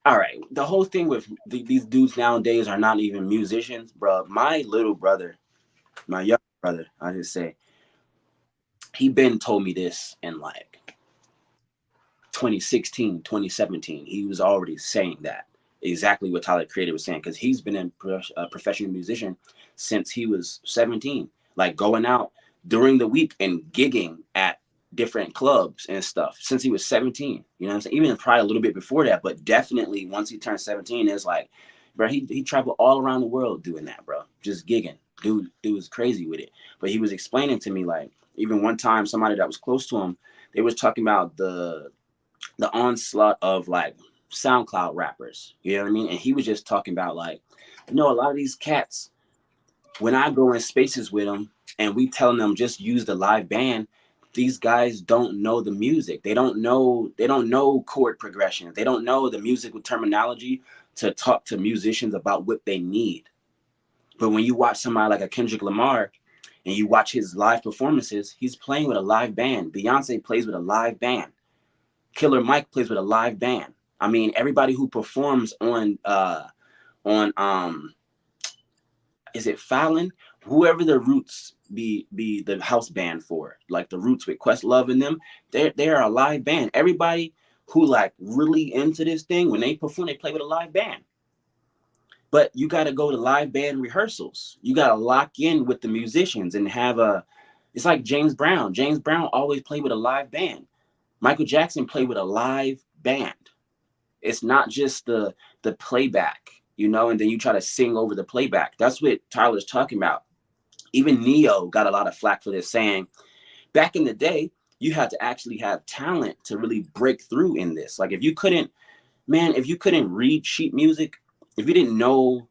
all right, the whole thing with these dudes nowadays are not even musicians, bro. My little brother, my young brother, I just say, he been told me this in like 2016, 2017. He was already saying that exactly what Tyler Creator was saying, because he's been a professional musician since he was 17. like going out during the week and gigging at different clubs and stuff since he was 17. You know what I'm saying? Even probably a little bit before that, but definitely once he turned 17, it's like, bro, he traveled all around the world doing that, bro. Just gigging. Dude was crazy with it. But he was explaining to me, like, even one time somebody that was close to him, they was talking about the onslaught of like SoundCloud rappers. You know what I mean? And he was just talking about like, a lot of these cats, when I go in spaces with them and we telling them just use the live band, these guys don't know the music. They don't know chord progressions. They don't know the musical terminology to talk to musicians about what they need. But when you watch somebody like a Kendrick Lamar and you watch his live performances, he's playing with a live band. Beyonce plays with a live band. Killer Mike plays with a live band. I mean, everybody who performs on is it Fallon? Whoever the Roots be the house band for, like the Roots with Questlove and them, they're a live band. Everybody who like really into this thing, when they perform, they play with a live band. But you got to go to live band rehearsals. You got to lock in with the musicians and have a. It's like James Brown. James Brown always played with a live band. Michael Jackson played with a live band. It's not just the playback, and then you try to sing over the playback. That's what Tyler's talking about. Even Neo got a lot of flack for this, saying back in the day, you had to actually have talent to really break through in this. Like if you couldn't read sheet music, if you didn't know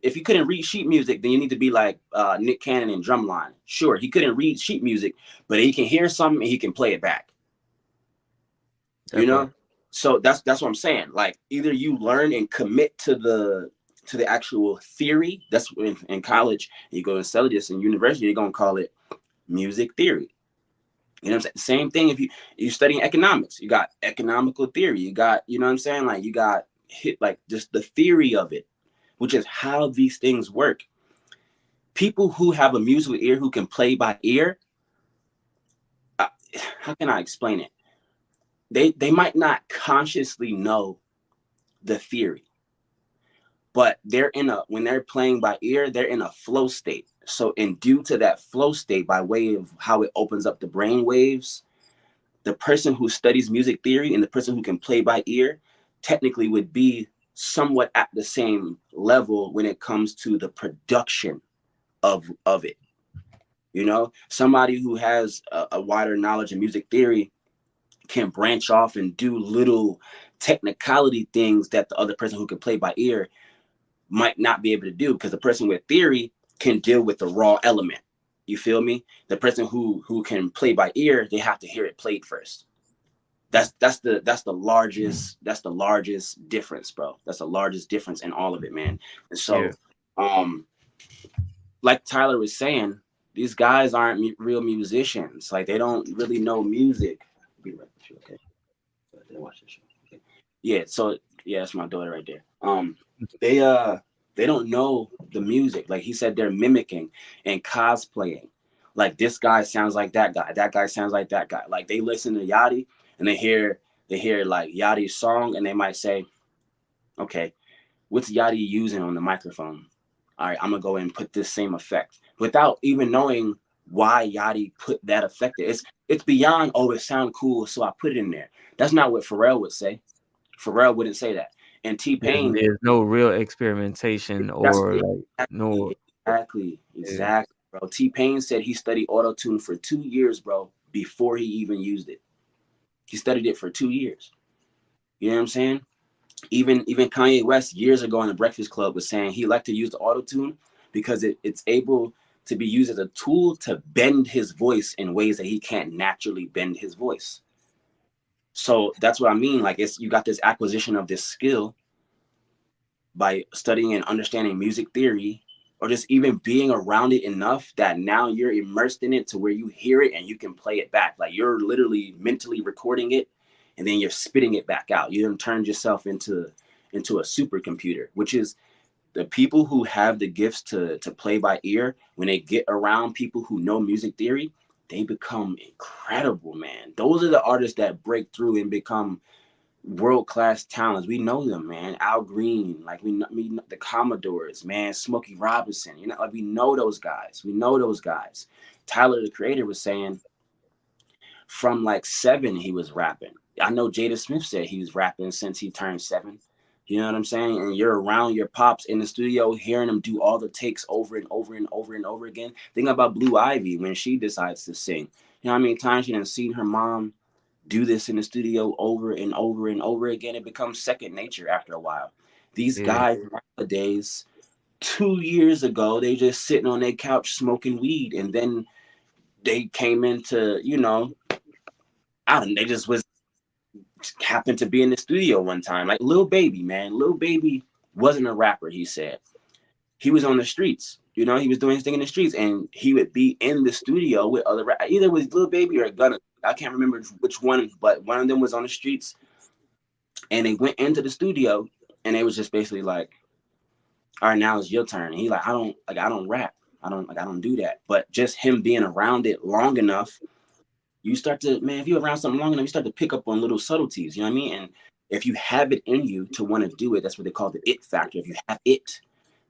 if you couldn't read sheet music, then you need to be like Nick Cannon in Drumline. Sure, he couldn't read sheet music, but he can hear something and he can play it back. That part. So that's what I'm saying. Like either you learn and commit to the actual theory. That's in college you go and study this. In university they're gonna call it music theory. You know what I'm saying? Same thing if you studying economics, you got economical theory. You got, you know what I'm saying? Like you got hit like just the theory of it, which is how these things work. People who have a musical ear who can play by ear, uh, how can I explain it? They might not consciously know the theory, but when they're playing by ear, they're in a flow state. So, and due to that flow state, by way of how it opens up the brain waves, the person who studies music theory and the person who can play by ear technically would be somewhat at the same level when it comes to the production of it. Somebody who has a wider knowledge of music theory can branch off and do little technicality things that the other person who can play by ear might not be able to do, because the person with theory can deal with the raw element. You feel me? The person who can play by ear, they have to hear it played first. That's the largest difference, bro. That's the largest difference in all of it, man. And Yeah. so, um, like Tyler was saying, these guys aren't real musicians. Like they don't really know music. Be right with you, okay? I didn't watch this show. Okay. Yeah. So yeah, that's my daughter right there. They they don't know the music. Like he said, they're mimicking and cosplaying. Like this guy sounds like that guy. That guy sounds like that guy. Like they listen to Yachty and they hear like Yachty's song and they might say, okay, what's Yachty using on the microphone? All right, I'm gonna go and put this same effect without even knowing why Yachty put that effect there. It's beyond, oh, it sounds cool, so I put it in there. That's not what Pharrell would say. Pharrell wouldn't say that. And T-Pain, There's no real experimentation that's or like no. Yeah. exactly, bro. T-Pain said he studied auto-tune for 2 years, bro, before he even used it. He studied it for 2 years. You know what I'm saying? Even Kanye West years ago in the Breakfast Club was saying he liked to use the auto tune because it's able to be used as a tool to bend his voice in ways that he can't naturally bend his voice. So that's what I mean. Like you got this acquisition of this skill by studying and understanding music theory, or just even being around it enough that now you're immersed in it to where you hear it and you can play it back. Like you're literally mentally recording it and then you're spitting it back out. You done turned yourself into a supercomputer, which is the people who have the gifts to play by ear. When they get around people who know music theory, they become incredible, man. Those are the artists that break through and become world-class talents. We know them, man. Al Green, like we know the Commodores, man. Smokey Robinson, you know, like we know those guys. We know those guys. Tyler, the Creator, was saying from like 7 he was rapping. I know Jada Smith said he was rapping since he turned 7. You know what I'm saying? And you're around your pops in the studio, hearing them do all the takes over and over and over and over again. Think about Blue Ivy when she decides to sing. You know how many times she done seen her mom do this in the studio over and over and over again? It becomes second nature after a while. These Yeah. guys nowadays, 2 years ago, they just sitting on their couch smoking weed, and then they came into, you know, I don't. They just was happened to be in the studio one time. Like Lil Baby, man. Lil Baby wasn't a rapper. He said he was on the streets. You know, he was doing his thing in the streets, and he would be in the studio with other either with Lil Baby or Gunna. I can't remember which one, but one of them was on the streets, and they went into the studio, and they was just basically like, "All right, now it's your turn." And he like, I don't rap. I don't do that." But just him being around it long enough, you start to, man, if you're around something long enough, you start to pick up on little subtleties, you know what I mean? And if you have it in you to want to do it, that's what they call the it factor. If you have it,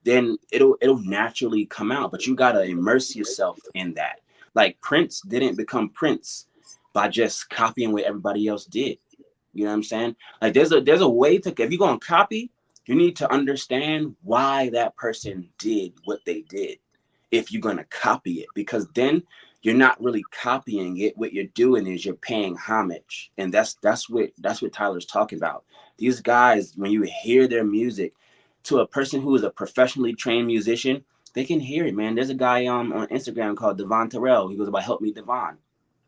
then it'll naturally come out. But you gotta immerse yourself in that. Like Prince didn't become Prince by just copying what everybody else did. You know what I'm saying? Like there's a way to, if you're gonna copy, you need to understand why that person did what they did if you're gonna copy it, because then you're not really copying it. What you're doing is you're paying homage, and that's what Tyler's talking about. These guys, when you hear their music, to a person who is a professionally trained musician, they can hear it, man. There's a guy on Instagram called Devon Terrell. He goes by Help Me Devon.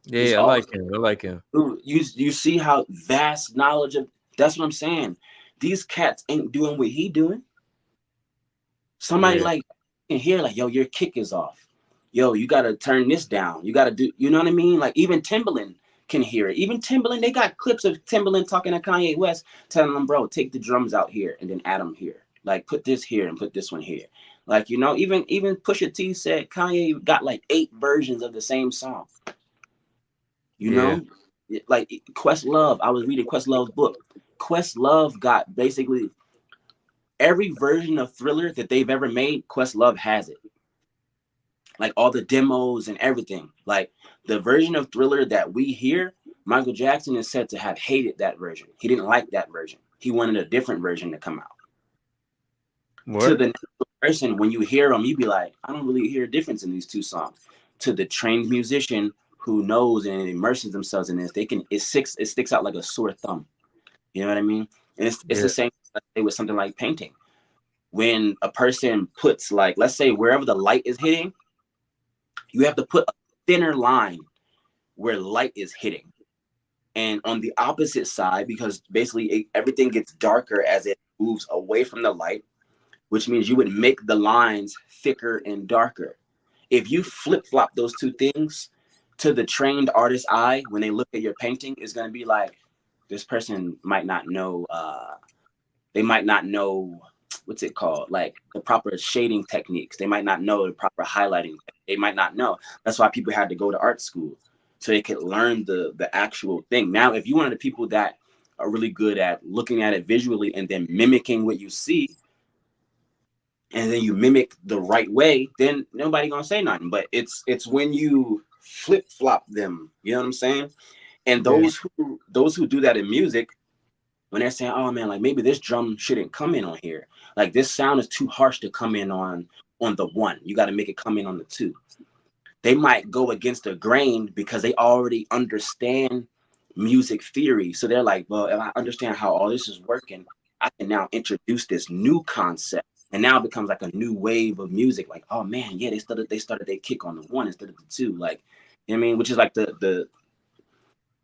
He's Yeah, I all, like him. I like him. you see how vast knowledge of, that's what I'm saying. These cats ain't doing what he doing. Somebody Yeah. like can hear like, yo, your kick is off. Yo, you gotta turn this down. You gotta do, you know what I mean? Like even Timbaland can hear it. Even Timbaland, they got clips of Timbaland talking to Kanye West, telling him, bro, take the drums out here and then add them here. Like put this here and put this one here. Like, you know, even Pusha T said Kanye got like 8 versions of the same song. You Yeah. know, like Questlove. I was reading Questlove's book. Questlove got basically every version of Thriller that they've ever made. Questlove has it, like all the demos and everything. Like the version of Thriller that we hear, Michael Jackson is said to have hated that version. He didn't like that version. He wanted a different version to come out. To What? the person, when you hear them, you be like, I don't really hear a difference in these two songs. To the trained musician who knows and immerses themselves in this, they can, it sticks out like a sore thumb. You know what I mean? And it's Yeah. the same with something like painting. When a person puts, like, let's say wherever the light is hitting, you have to put a thinner line where light is hitting. And on the opposite side, because basically everything gets darker as it moves away from the light, which means you would make the lines thicker and darker. If you flip flop those two things, to the trained artist's eye, when they look at your painting, is going to be like, this person might not know, they might not know, what's it called, like the proper shading techniques. They might not know the proper highlighting. They might not know. That's why people had to go to art school, so they could learn the actual thing. Now if you one of the people that are really good at looking at it visually and then mimicking what you see, and then you mimic the right way, then nobody gonna say nothing. But it's when you flip flop them, you know what I'm saying? And Yeah. those who do that in music, when they're saying, oh man, like maybe this drum shouldn't come in on here. Like this sound is too harsh to come in on the one. You got to make it come in on the two. They might go against the grain because they already understand music theory. So they're like, well, if I understand how all this is working, I can now introduce this new concept. And now it becomes like a new wave of music. Like, oh man, yeah, they started their kick on the one instead of the two. Like, you know what I mean? Which is like the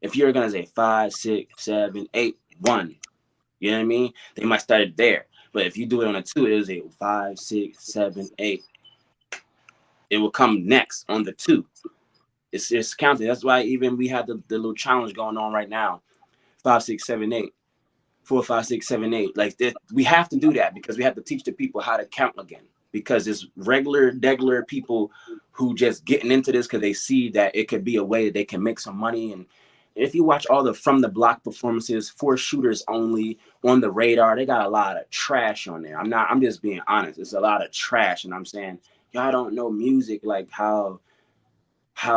if you're gonna say 5, 6, 7, 8, 1, you know what I mean? They might start it there. But if you do it on a two, it is a 5, 6, 7, 8. It will come next on the two. It's counting. That's why even we have the little challenge going on right now. 5, 6, 7, 8. 4, 5, 6, 7, 8. Like this, we have to do that because we have to teach the people how to count again. Because it's regular, degular people who just getting into this because they see that it could be a way that they can make some money, and if you watch all the From the Block performances, For Shooters Only, On the Radar, they got a lot of trash on there. I'm just being honest. It's a lot of trash. And I'm saying, y'all don't know music like how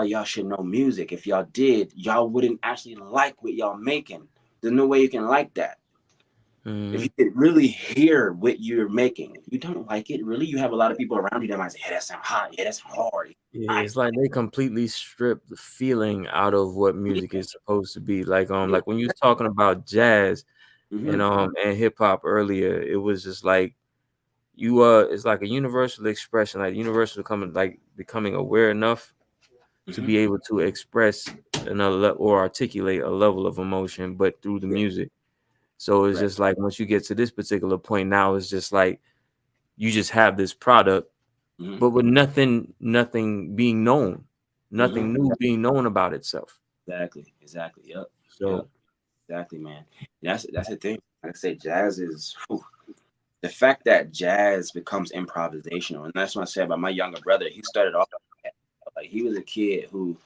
y'all should know music. If y'all did, y'all wouldn't actually like what y'all making. There's no way you can like that. If Mm-hmm. you could really hear what you're making, if you don't like it, really, you have a lot of people around you that might say, "Yeah, that sound hot. Yeah, that's hard. Yeah, Nice." it's like they completely strip the feeling out of what music is supposed to be. Yeah. Like when you was talking about jazz Mm-hmm. and hip hop earlier, it was just like it's like a universal expression, like universal becoming aware enough to Mm-hmm. be able to express or articulate a level of emotion, but through the Yeah. music. So it's Right. just like once you get to this particular point, now it's just like you just have this product, Mm-hmm. but with nothing being known, Mm-hmm. nothing new being known about itself. Exactly. Exactly. Yep. Yep. So Exactly, man. That's the thing. Like I say, jazz is whew, the fact that jazz becomes improvisational, and that's what I said about my younger brother. He started off like he was a kid who,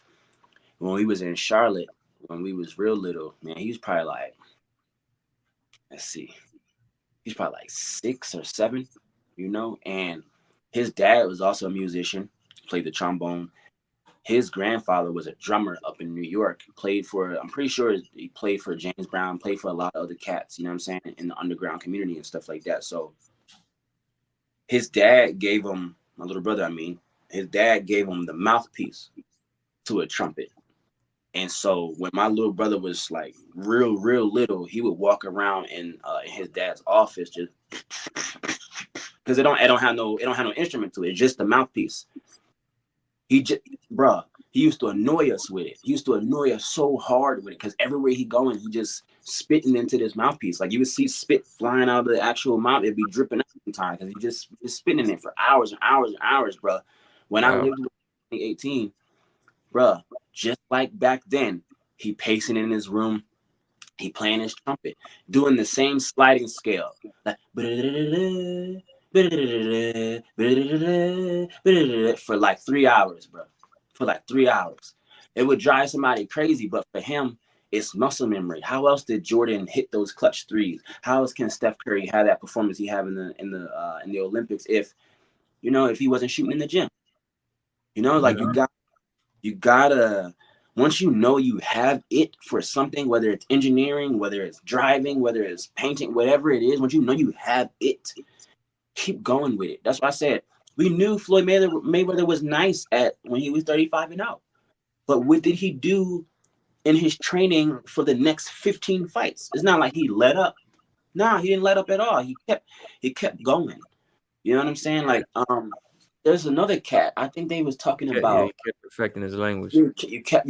when we was in Charlotte, when we was real little, man, he was probably like, let's see, he's probably like 6 or 7, and his dad was also a musician, played the trombone. His grandfather was a drummer up in New York, played for, I'm pretty sure he played for James Brown, played for a lot of other cats, you know what I'm saying, in the underground community and stuff like that. So his dad gave him, my little brother, I mean, his dad gave him the mouthpiece to a trumpet. And so when my little brother was like real little, he would walk around in his dad's office just because it don't have no instrument to it. It's just the mouthpiece. He just, bruh, he used to annoy us with it. He used to annoy us so hard with it because everywhere he going, he just spitting into this mouthpiece. Like you would see spit flying out of the actual mouth. It'd be dripping out sometimes because he just spitting in it for hours and hours and hours, bruh. When I wow. lived with him in 2018, bruh, just like back then, he pacing in his room, he playing his trumpet, doing the same sliding scale, like for like 3 hours, bro. For like 3 hours, it would drive somebody crazy, but for him, it's muscle memory. How else did Jordan hit those clutch threes? How else can Steph Curry have that performance he have in the Olympics if if he wasn't shooting in the gym? Like Mhm. you gotta once you know you have it for something, whether it's engineering, whether it's driving, whether it's painting, whatever it is, once you know you have it, keep going with it. That's why I said we knew Floyd Mayweather was nice at when he was 35 and out. But what did he do in his training for the next 15 fights? It's not like he let up. Nah, he didn't let up at all. He kept going. You know what I'm saying? Like there's another cat. I think they was talking Yeah, he about kept perfecting his language. you kept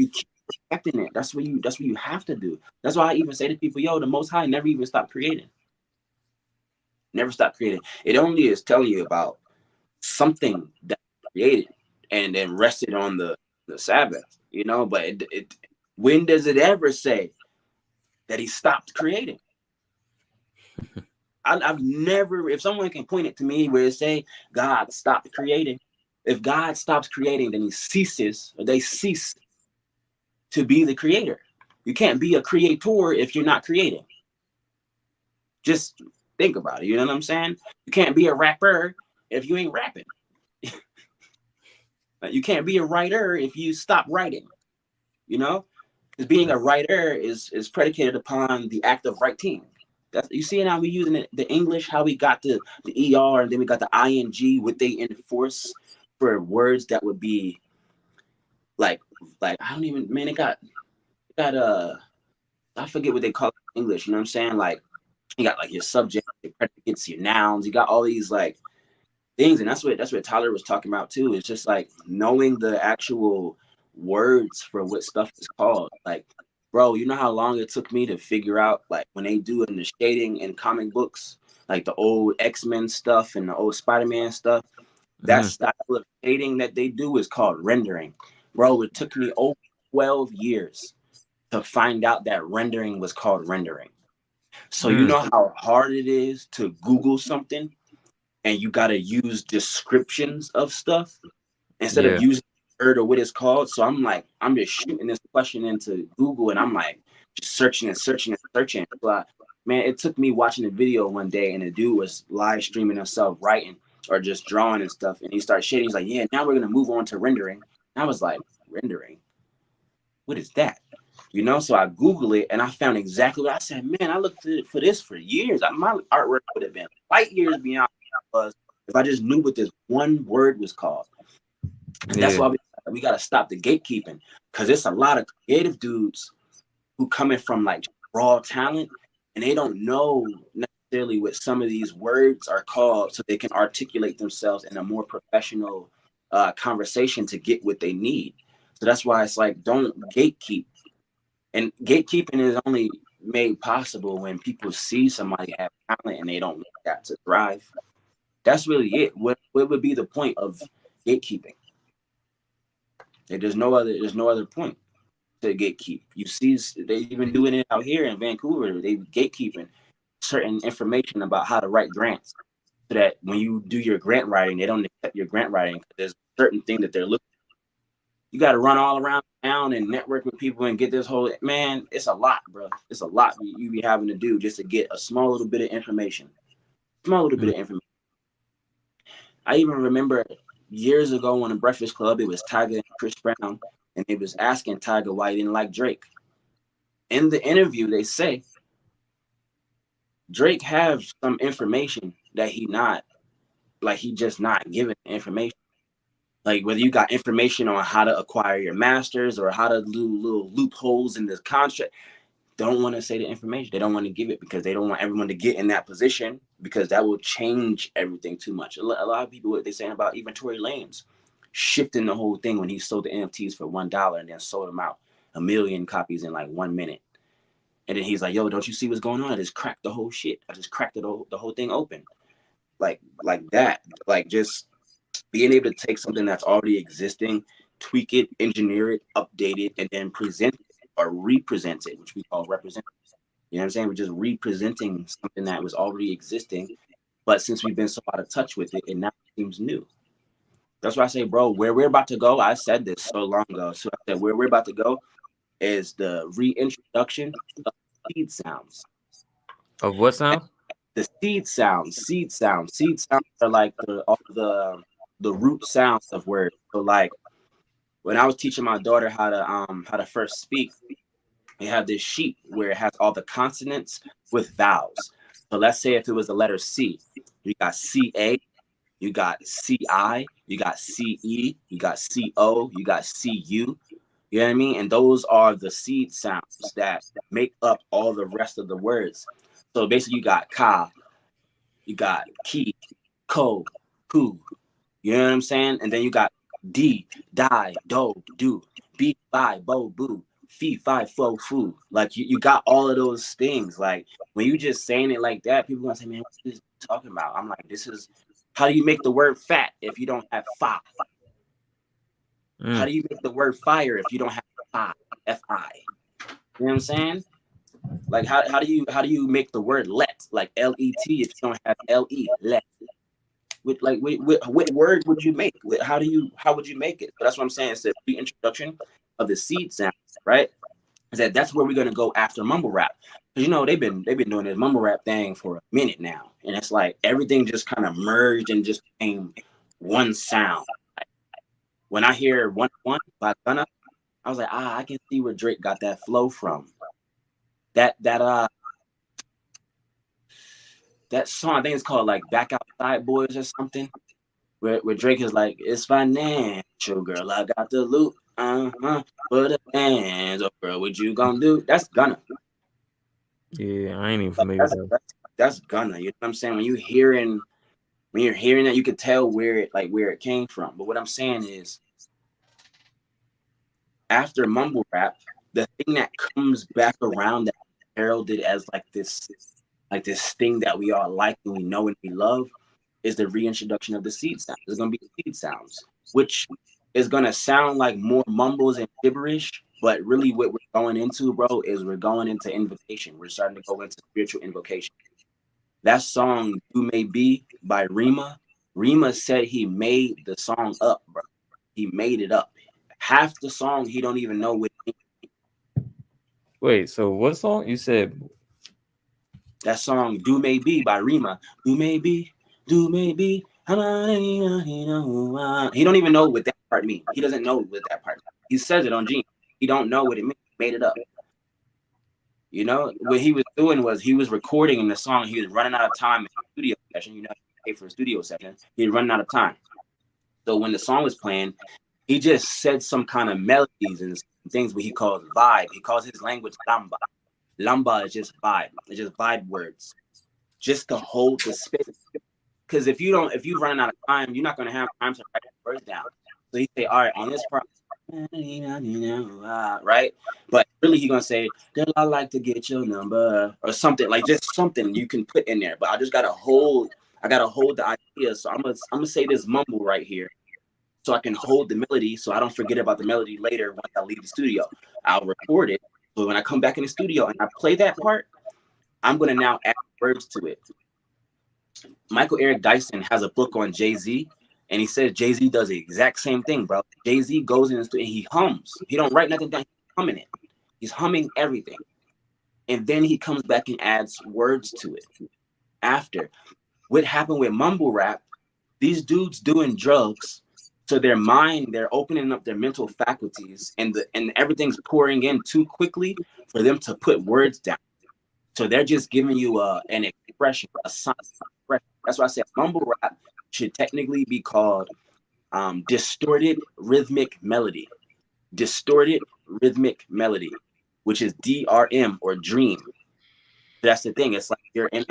protecting it. That's what you have to do. That's why I even say to people, yo, the Most High never even stopped creating. Never stopped creating. It only is telling you about something that created and then rested on the Sabbath. But when does it ever say that he stopped creating? I've never, if someone can point it to me where it say God stopped creating. If God stops creating, then he ceases, or they cease to be the creator. You can't be a creator if you're not creating. Just think about it. You know what I'm saying? You can't be a rapper if you ain't rapping. You can't be a writer if you stop writing. You know, because being a writer is predicated upon the act of writing. That's, you see how we using the English, how we got the er, and then we got the ing, what they enforce for words that would be like I don't even, man. It got I forget what they call it in English. You know what I'm saying? Like you got like your subject, your predicates, your nouns. You got all these like things, and that's what Tyler was talking about too. It's just like knowing the actual words for what stuff is called. Like, bro, you know how long it took me to figure out like when they do it in the shading in comic books, like the old X-Men stuff and the old Spider-Man stuff. That Hmm. style of shading that they do is called rendering. Bro, it took me over 12 years to find out that rendering was called rendering. So you Mm. know how hard it is to Google something and you got to use descriptions of stuff instead of Yeah. using word or what it's called. So I'm like, I'm just shooting this question into Google, and I'm like just searching and searching and searching. So man, it took me watching a video one day, and the dude was live streaming himself writing or just drawing and stuff, and he started shading. He's like, yeah, now we're gonna move on to rendering. And I was like, rendering? What is that? You know, so I Googled it and I found exactly what I said. Man, I looked for this for years. My artwork would have been light years beyond what it was if I just knew what this one word was called. And that's Yeah. why we got to stop the gatekeeping, because it's a lot of creative dudes who coming from like raw talent, and they don't know necessarily what some of these words are called, so they can articulate themselves in a more professional conversation to get what they need. So that's why it's like, don't gatekeep. And gatekeeping is only made possible when people see somebody have talent and they don't want that to thrive. That's really it. What would be the point of gatekeeping? There's no other point to gatekeep. You see, they even doing it out here in Vancouver. They gatekeeping certain information about how to write grants, so that when you do your grant writing, they don't accept your grant writing. There's certain thing that they're looking. You got to run all around town and network with people and get this whole, man. It's a lot, bro. It's a lot you be having to do just to get a small little bit of information. Small little bit of information. I even remember years ago on the Breakfast Club, it was Tyga and Chris Brown, and they was asking Tyga why he didn't like Drake. In the interview, they say Drake have some information that he just not giving information. Like whether you got information on how to acquire your masters or how to do little loopholes in this contract, they don't want to say the information. They don't want to give it because they don't want everyone to get in that position, because that will change everything too much. A lot of people, what they're saying about even Tory Lanez shifting the whole thing when he sold the NFTs for $1 and then sold them out 1 million copies in like 1 minute. And then he's like, yo, don't you see what's going on? I just cracked the whole shit. I just cracked the whole thing open. Like that. Like just being able to take something that's already existing, tweak it, engineer it, update it, and then present it or represent it, which we call represent. You know what I'm saying? We're just representing something that was already existing, but since we've been so out of touch with it, it now seems new. That's why I say, bro, where we're about to go, I said this so long ago. So I said, where we're about to go is the reintroduction of seed sounds. Of what sound? The seed sounds are like all the root sounds of words. So like when I was teaching my daughter how to first speak, we have this sheet where it has all the consonants with vowels. So let's say if it was the letter C, you got CA, you got CI, you got CE, you got CO, you got CU. You know what I mean? And those are the seed sounds that make up all the rest of the words. So basically you got ka, you got ki, ko, ku. You know what I'm saying? And then you got D, die, do, do, B, fi, bo, boo, fee, fi, fo, foo. Like you got all of those things. Like when you just saying it like that, people gonna say, man, what is this talking about? I'm like, this is how do you make the word fat if you don't have fi? How do you make the word fire if you don't have fi, F-I? You know what I'm saying? Like how do you make the word let, like L-E-T, if you don't have L-E, let? What word would you make? How would you make it? So that's what I'm saying. It's the reintroduction of the seed sound, right? Is that's where we're gonna go after mumble rap. Because they've been doing this mumble rap thing for a minute now. And it's like everything just kind of merged and just became one sound. Like, when I hear one by Gunna, I was like, I can see where Drake got that flow from. That that song, I think it's called like Back Outside Boys or something. Where Drake is like, it's financial, girl. I got the loot. Put the hands up, girl. What you gonna do? That's Gunna. Yeah, I ain't even Like, familiar with that. that's Gunna. You know what I'm saying? When you're hearing that, you can tell where it came from. But what I'm saying is, after mumble rap, the thing that comes back around that heralded as like this thing that we all like and we know and we love is the reintroduction of the seed sounds. There's gonna be seed sounds, which is gonna sound like more mumbles and gibberish, but really what we're going into, bro, is we're going into invocation. We're starting to go into spiritual invocation. That song "You May Be" by Rima. Rima said he made the song up, bro. He made it up. Half the song he don't even know what Wait, so what song you said? that song "Do May Be" by Rima. Do may be, do may be. He don't even know what that part means. He doesn't know what that part means. He says it on Gene. He don't know what it means. He made it up. You know, what he was doing was he was recording in the song. He was running out of time in the studio session. You know, he paid for a studio session. He was running out of time. So when the song was playing, he just said some kind of melodies and things what he calls vibe. He calls his language lamba. Lamba is just vibe. It's just vibe words, just to hold the space. Because if you're running out of time, you're not gonna have time to write the words down. So he say, all right, on this part, right? But really, he gonna say, "Girl, I like to get your number" or something like just something you can put in there. But I just gotta hold. I gotta hold the idea. So I'm gonna say this mumble right here, so I can hold the melody, so I don't forget about the melody later once I leave the studio. I'll record it. So when I come back in the studio and I play that part, I'm gonna now add words to it. Michael Eric Dyson has a book on Jay-Z, and he says Jay-Z does the exact same thing, bro. Jay-Z goes in the studio and he hums. He don't write nothing down. He's humming it. He's humming everything. And then he comes back and adds words to it. After what happened with mumble rap, these dudes doing drugs, so their mind, they're opening up their mental faculties, and everything's pouring in too quickly for them to put words down. So they're just giving you an expression, a sign expression. That's why I said mumble rap should technically be called distorted rhythmic melody. Distorted rhythmic melody, which is DRM or dream. That's the thing. It's like you're in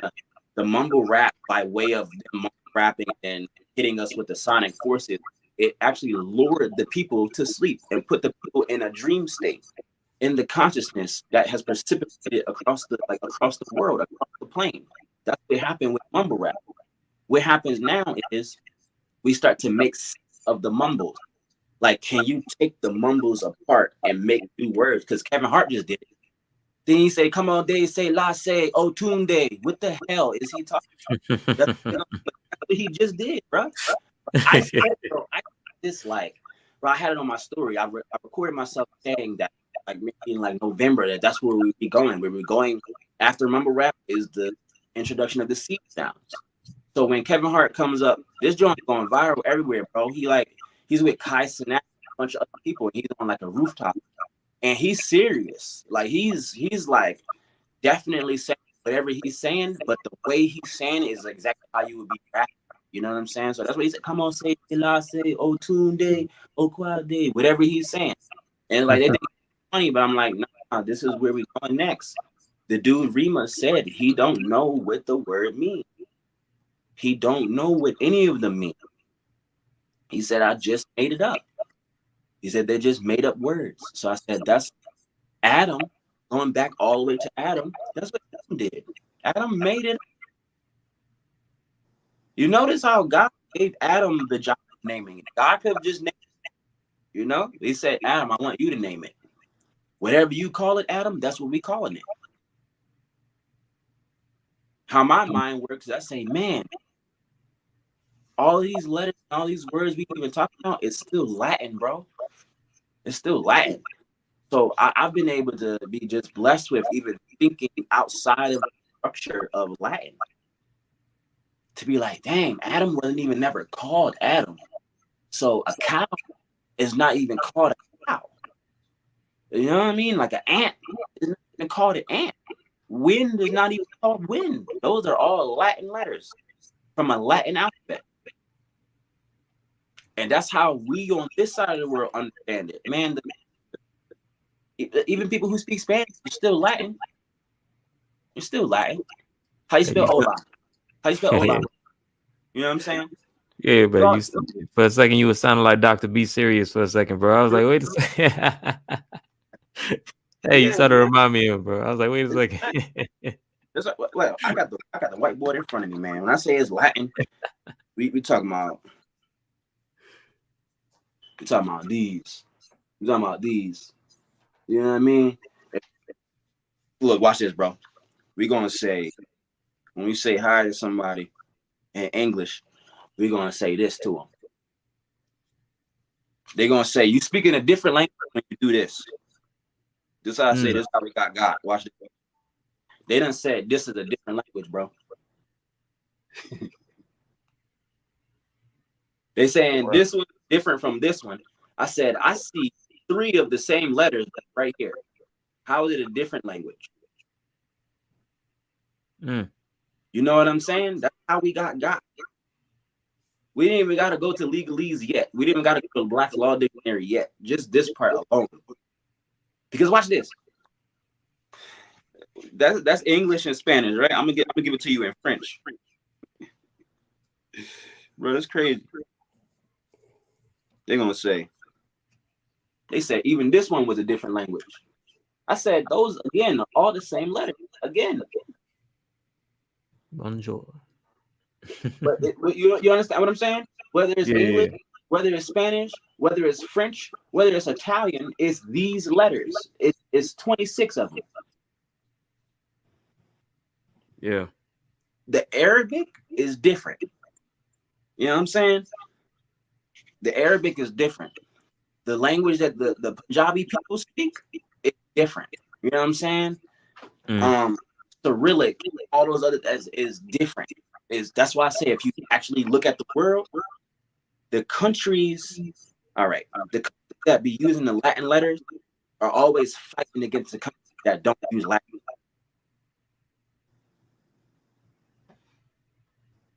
the mumble rap by way of them rapping and hitting us with the sonic forces. It actually lured the people to sleep and put the people in a dream state in the consciousness that has precipitated across the world, across the plane. That's what happened with mumble rap. What happens now is we start to make sense of the mumbles. Like, can you take the mumbles apart and make new words? Because Kevin Hart just did it. Then he say, "Come on, day, say la say, oh tune day." What the hell is he talking about? That's, that's what he just did, bro. I said, bro, I this like, bro, I had it on my story. I recorded myself saying that, like maybe in like November, that's where we be going. Where we're going after mumble rap is the introduction of the seed sounds. So when Kevin Hart comes up, this joint is going viral everywhere, bro. He's with Kai Cenat, a bunch of other people, and he's on like a rooftop, and he's serious. Like he's like definitely saying whatever he's saying, but the way he's saying it is exactly how you would be rapping. You know what I'm saying? So that's what he said. Come on, say la say, oh tune day, oh quad day, whatever he's saying. And like they think it's funny, but I'm like, nah, this is where we're going next. The dude Rima said he don't know what the word means. He don't know what any of them mean. He said, I just made it up. He said they just made up words. So I said, that's Adam, going back all the way to Adam. That's what Adam did. Adam made it. You notice how God gave Adam the job of naming it. God could have just named it. You know, he said, Adam, I want you to name it. Whatever you call it, Adam, that's what we calling it. How my mind works is I say, man, all these letters, all these words we even talking about, it's still Latin, bro. It's still Latin. So I've been able to be just blessed with even thinking outside of the structure of Latin. To be like, dang, Adam wasn't even never called Adam. So a cow is not even called a cow. You know what I mean? Like an ant is not even called an ant. Wind is not even called wind. Those are all Latin letters from a Latin alphabet. And that's how we on this side of the world understand it. Man, even people who speak Spanish are still Latin. It's still Latin. How you spell hola? How you spell hola? You know what I'm saying? Yeah, but for a second you were sounding like Dr. Be Serious for a second, bro. I was like, wait a second. Hey, you started to remind me of him, bro. I was like, wait a second. Well, I got the whiteboard in front of me, man. When I say it's Latin, we talking about these. We talking about these. You know what I mean? Look, watch this, bro. We're gonna say when we say hi to somebody in English, we're gonna say this to them. They're gonna say you speak in a different language when you do this. This is how I say Mm. this is how we got God. Watch this. They done said this is a different language, bro. They saying this was different from this one. I said I see three of the same letters right here. How is it a different language? Mm. You know what I'm saying? That's how we got God. We didn't even got to go to legalese yet. We didn't even got to go to Black's Law Dictionary yet. Just this part alone. Because watch this. That's English and Spanish, right? I'm gonna give it to you in French, bro. That's crazy. They're gonna say they said even this one was a different language. I said those again are all the same letters again. Bonjour. But you understand what I'm saying? Whether it's Yeah. English, whether it's Spanish, whether it's French, whether it's Italian, it's these letters. It's 26 of them. Yeah. The Arabic is different. You know what I'm saying? The Arabic is different. The language that the Punjabi people speak is different. You know what I'm saying? Mm. Um, Cyrillic, all those other is different. That's why I say if you actually look at the world, the countries, all right, the countries that be using the Latin letters are always fighting against the countries that don't use Latin.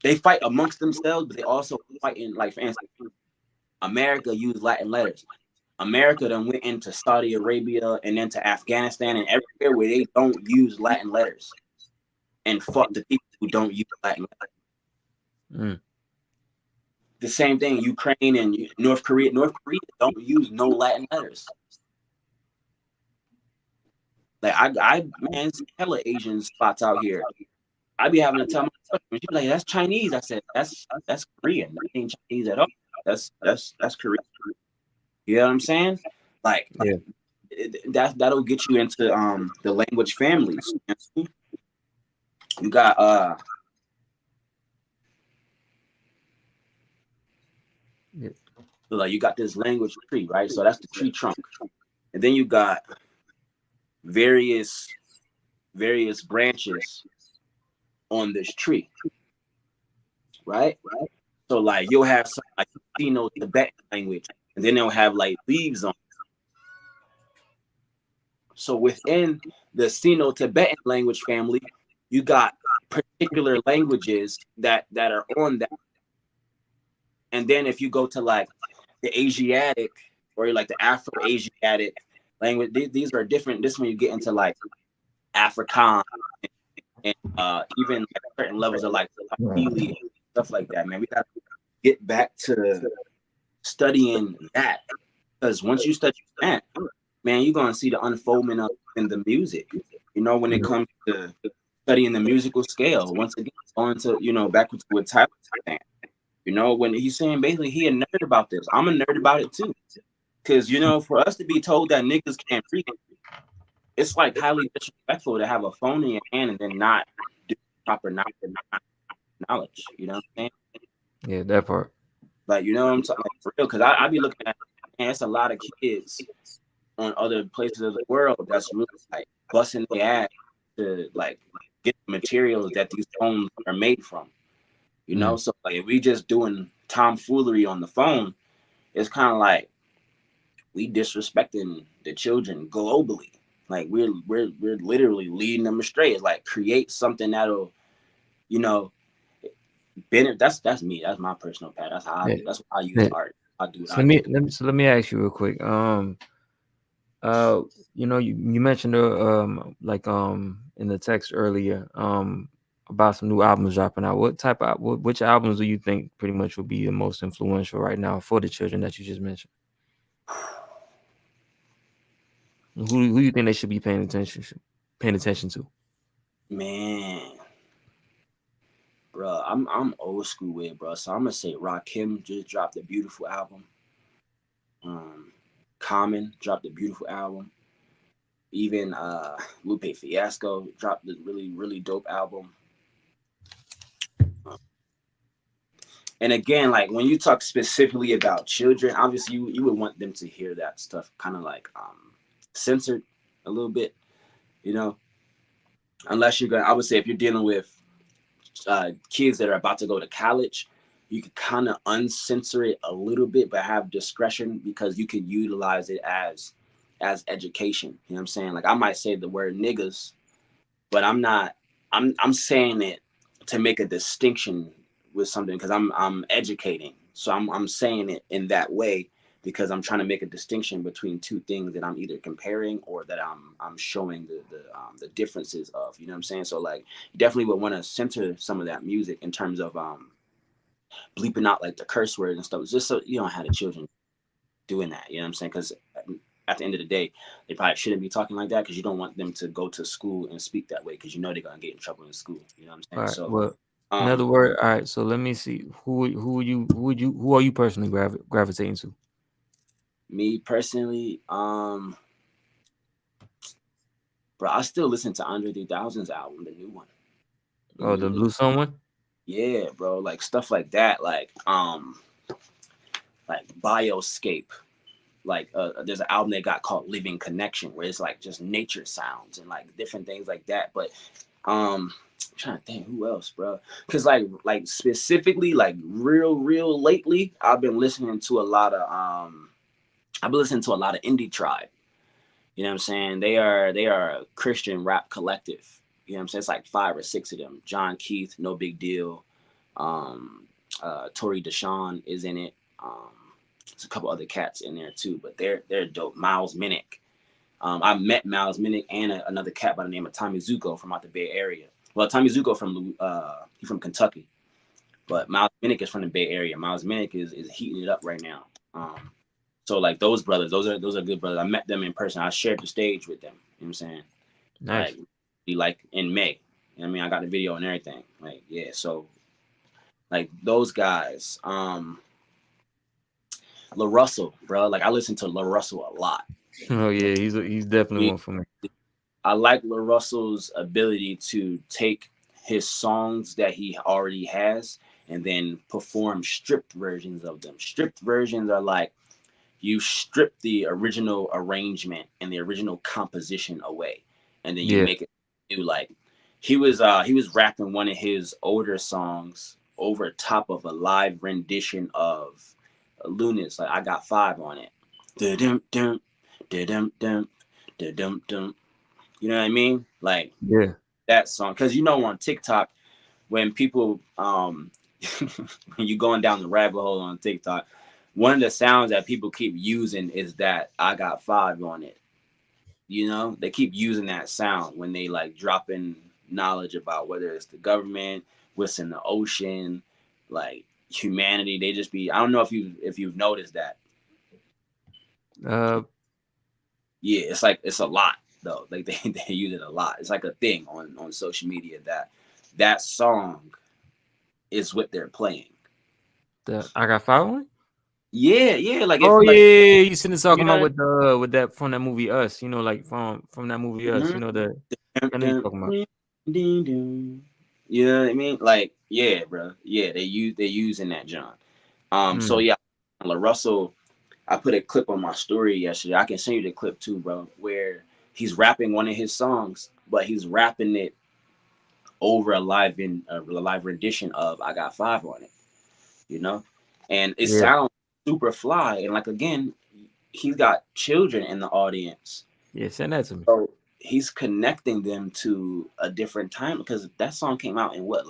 They fight amongst themselves, but they also fight in, like, for instance, America used Latin letters. America then went into Saudi Arabia and into Afghanistan and everywhere where they don't use Latin letters and fought the people who don't use Latin letters. Mm. The same thing, Ukraine and North Korea. North Korea don't use no Latin letters. Like I man, see hella Asian spots out here. I be having to tell my when she be like, "That's Chinese." I said, "That's Korean. That ain't Chinese at all. That's Korean." You know what I'm saying? Like Yeah. that'll get you into the language families. You got Yeah. so like you got this language tree, right? So that's the tree trunk, and then you got various branches on this tree, right? So like you'll have some like Tibetan language, and then they'll have like leaves on. So within the Sino-Tibetan language family, you got particular languages that are on that. And then if you go to like the Asiatic or like the Afro-Asiatic language, these are different. This when you get into like Afrikaans and even like certain levels of like Swahili stuff like that. Man, we got to get back to studying that because once you study that, man, you're gonna see the unfoldment of in the music. You know, when it Mm. comes to studying the musical scale. Once again, going to back to what Tyler was saying. You know, when he's saying basically he a nerd about this. I'm a nerd about it too. Because for us to be told that niggas can't read, it's like highly disrespectful to have a phone in your hand and then not do proper knowledge. You know what I'm saying? Yeah, that part. Like, you know what I'm talking like, for real? Because I be looking at, man, it's a lot of kids on other places of the world that's really like busting their ass to like get the materials that these phones are made from. Mm. So like if we just doing tomfoolery on the phone, it's kind of like we disrespecting the children globally. Like we're literally leading them astray. It's like create something that'll, you know, benefit. That's me. That's my personal path. That's how I Yeah. do. That's why I use Yeah. art. I do what So I do. let me ask you real quick. Uh, you mentioned like in the text earlier about some new albums dropping out. Which albums do you think pretty much will be the most influential right now for the children that you just mentioned? Who you think they should be paying attention to? Man, bro, I'm old school with, bro. So I'm gonna say Rakim just dropped a beautiful album. Um, Common dropped a beautiful album. Even Lupe Fiasco dropped a really really dope album. And again, like when you talk specifically about children, obviously you would want them to hear that stuff kind of like censored a little bit, you know, unless you're gonna, I would say if you're dealing with kids that are about to go to college, you could kind of uncensor it a little bit, but have discretion because you can utilize it as education. You know what I'm saying? Like I might say the word niggas, but I'm not. I'm saying it to make a distinction with something because I'm educating. So I'm saying it in that way because I'm trying to make a distinction between two things that I'm either comparing or that I'm showing the differences of. You know what I'm saying? So like you definitely would want to center some of that music in terms of bleeping out like the curse words and stuff. It's just so you don't have the children doing that. You know what I'm saying? Because at the end of the day, they probably shouldn't be talking like that because you don't want them to go to school and speak that way because you know they're gonna get in trouble in school. You know what I'm All saying? right. So, Well, in other um, words, all right. So let me see. Who are you personally gravitating to? me personally, bro, I still listen to Andre 3000's album, the new one, the Oh, new, the the Blue Sun one. yeah, bro, like stuff like that, like Bioscape. Like there's an album they got called Living Connection where it's like just nature sounds and like different things like that. But I'm trying to think who else, bro. Because like specifically, like real lately, I've been listening to a lot of I've been listening to a lot of Indie Tribe. You know what I'm saying? They are a Christian rap collective. You know what I'm saying? It's like five or six of them. John Keith, No Big Deal. Um, Tori Deshawn is in it. There's a couple other cats in there too, but they're dope. Miles Minnick. I met Miles Minnick and another cat by the name of Tommy Zuko from out the Bay Area. Well, Tommy Zuko he's from Kentucky, but Miles Minnick is from the Bay Area. Miles Minnick is heating it up right now. So like those brothers, those are good brothers. I met them in person. I shared the stage with them. You know what I'm saying? Nice. Like like in May. You know what I mean? I got the video and everything. Like yeah, so like those guys. La Russell, bro. Like I listen to La Russell a lot. Oh yeah, he's definitely one for me. I like La Russell's ability to take his songs that he already has and then perform stripped versions of them. Stripped versions are like you strip the original arrangement and the original composition away, and then you Yeah. make it new. Like he was rapping one of his older songs over top of a live rendition of Luna's. Like I got five on it. Da-dum, dum, da-dum, dum, da-dum, dum. You know what I mean? Like Yeah. that song, because on TikTok when people when you going down the rabbit hole on TikTok, one of the sounds that people keep using is that I got five on it. They keep using that sound when they like dropping knowledge about whether it's the government, what's in the ocean, like humanity. They just be I don't know if you've noticed that. Uh. Yeah, it's like it's a lot though. Like they use it a lot. It's like a thing on social media that song is what they're playing. The I got five one. Yeah, yeah. Like if Oh like yeah, you sitting talking you about know. with that from that movie Us. You know, like from that movie Us. Mm-hmm. You know the I know you talking about. You know what I mean? Like yeah, bro. Yeah, they using that John. So Mm. yeah, La Russell. I put a clip on my story yesterday. I can send you the clip too, bro. Where he's rapping one of his songs, but he's rapping it over a live rendition of "I Got Five on It," you know, and it Yeah. sounds super fly. And like again, he's got children in the audience, Yeah. Send that to me. so he's connecting them to a different time because that song came out in what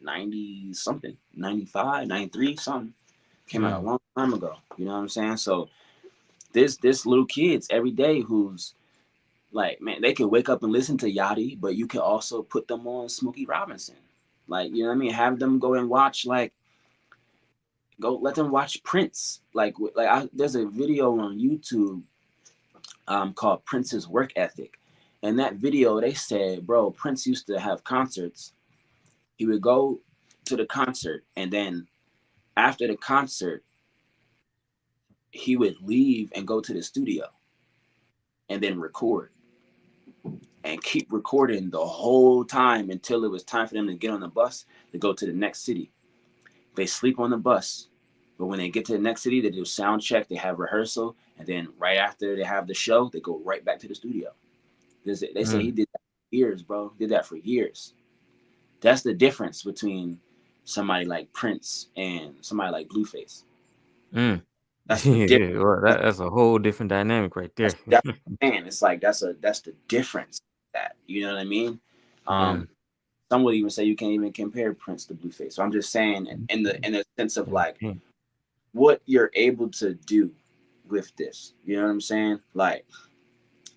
90 something, 95, 93 something. Came out a Mm. long time ago. You know what I'm saying? So this little kids every day who's like, man, they can wake up and listen to Yachty, but you can also put them on Smokey Robinson. Like, you know what I mean? Have them go and watch, like, go let them watch Prince. There's a video on YouTube called Prince's Work Ethic. And that video, they said, bro, Prince used to have concerts. He would go to the concert, and then after the concert, he would leave and go to the studio and then record and keep recording the whole time until it was time for them to get on the bus to go to the next city. They sleep on the bus, but when they get to the next city, they do sound check, they have rehearsal, and then right after they have the show, they go right back to the studio. They say he Mm, did that for years, bro. Did that for years. That's the difference between somebody like Prince and somebody like Blueface. mm. That's the difference. Yeah, well, that's a whole different dynamic right there. That's what I'm saying. It's like that's the difference. That you know what I mean? Yeah. Um, some would even say you can't even compare Prince to Blueface. So I'm just saying in the sense of like Mm. what you're able to do with this. You know what I'm saying? Like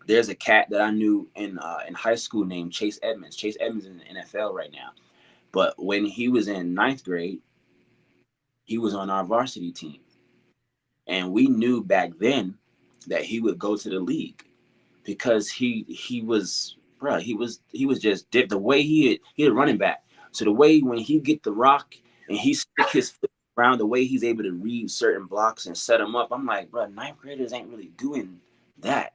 there's a cat that I knew in high school named Chase Edmonds. Chase Edmonds is in the NFL right now. But when he was in ninth grade, he was on our varsity team, and we knew back then that he would go to the league because he was bro he was just the way he had running back. So the way when he get the rock and he stick his foot around, the way he's able to read certain blocks and set them up, I'm like, bro, ninth graders ain't really doing that.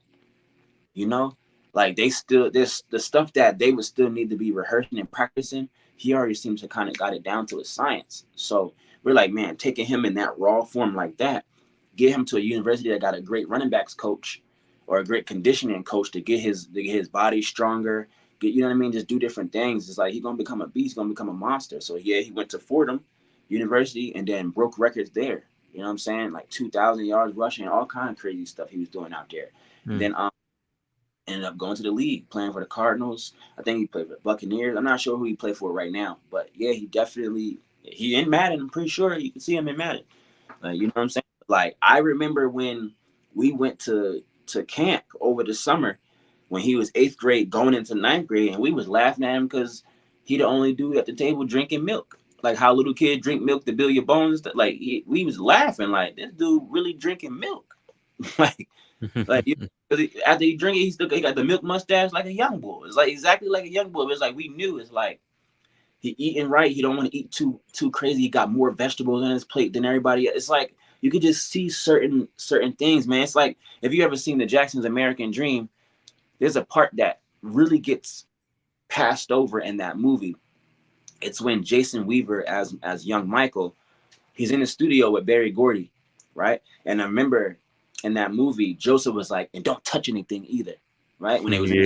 You know, like they still this the stuff that they would still need to be rehearsing and practicing. He already seems to kind of got it down to a science. So we're like, man, taking him in that raw form like that, get him to a university that got a great running backs coach or a great conditioning coach to get his body stronger. Get, you know what I mean? Just do different things. It's like he's gonna become a beast, he's gonna become a monster. So yeah, he went to Fordham University and then broke records there. You know what I'm saying? Like 2,000 yards rushing, all kind of crazy stuff he was doing out there. And Mm. then ended up going to the league, playing for the Cardinals. I think he played for the Buccaneers. I'm not sure who he played for right now, but yeah, he in Madden. I'm pretty sure you can see him in Madden. You know what I'm saying? Like I remember when we went to camp over the summer when he was eighth grade going into ninth grade, and we was laughing at him because he the only dude at the table drinking milk. Like how little kids drink milk to build your bones. Like we was laughing like this dude really drinking milk. like like you, after he drink it, he got the milk mustache like a young boy. It's like exactly like a young boy. But it's like we knew it's like he eating right. He don't want to eat too crazy. He got more vegetables on his plate than everybody. It's like you could just see certain things, man. It's like if you ever seen the Jackson's American Dream, there's a part that really gets passed over in that movie. It's when Jason Weaver as young Michael, he's in the studio with Barry Gordy, right? And I remember in that movie, Joseph was like, "And don't touch anything either," right? When they was in the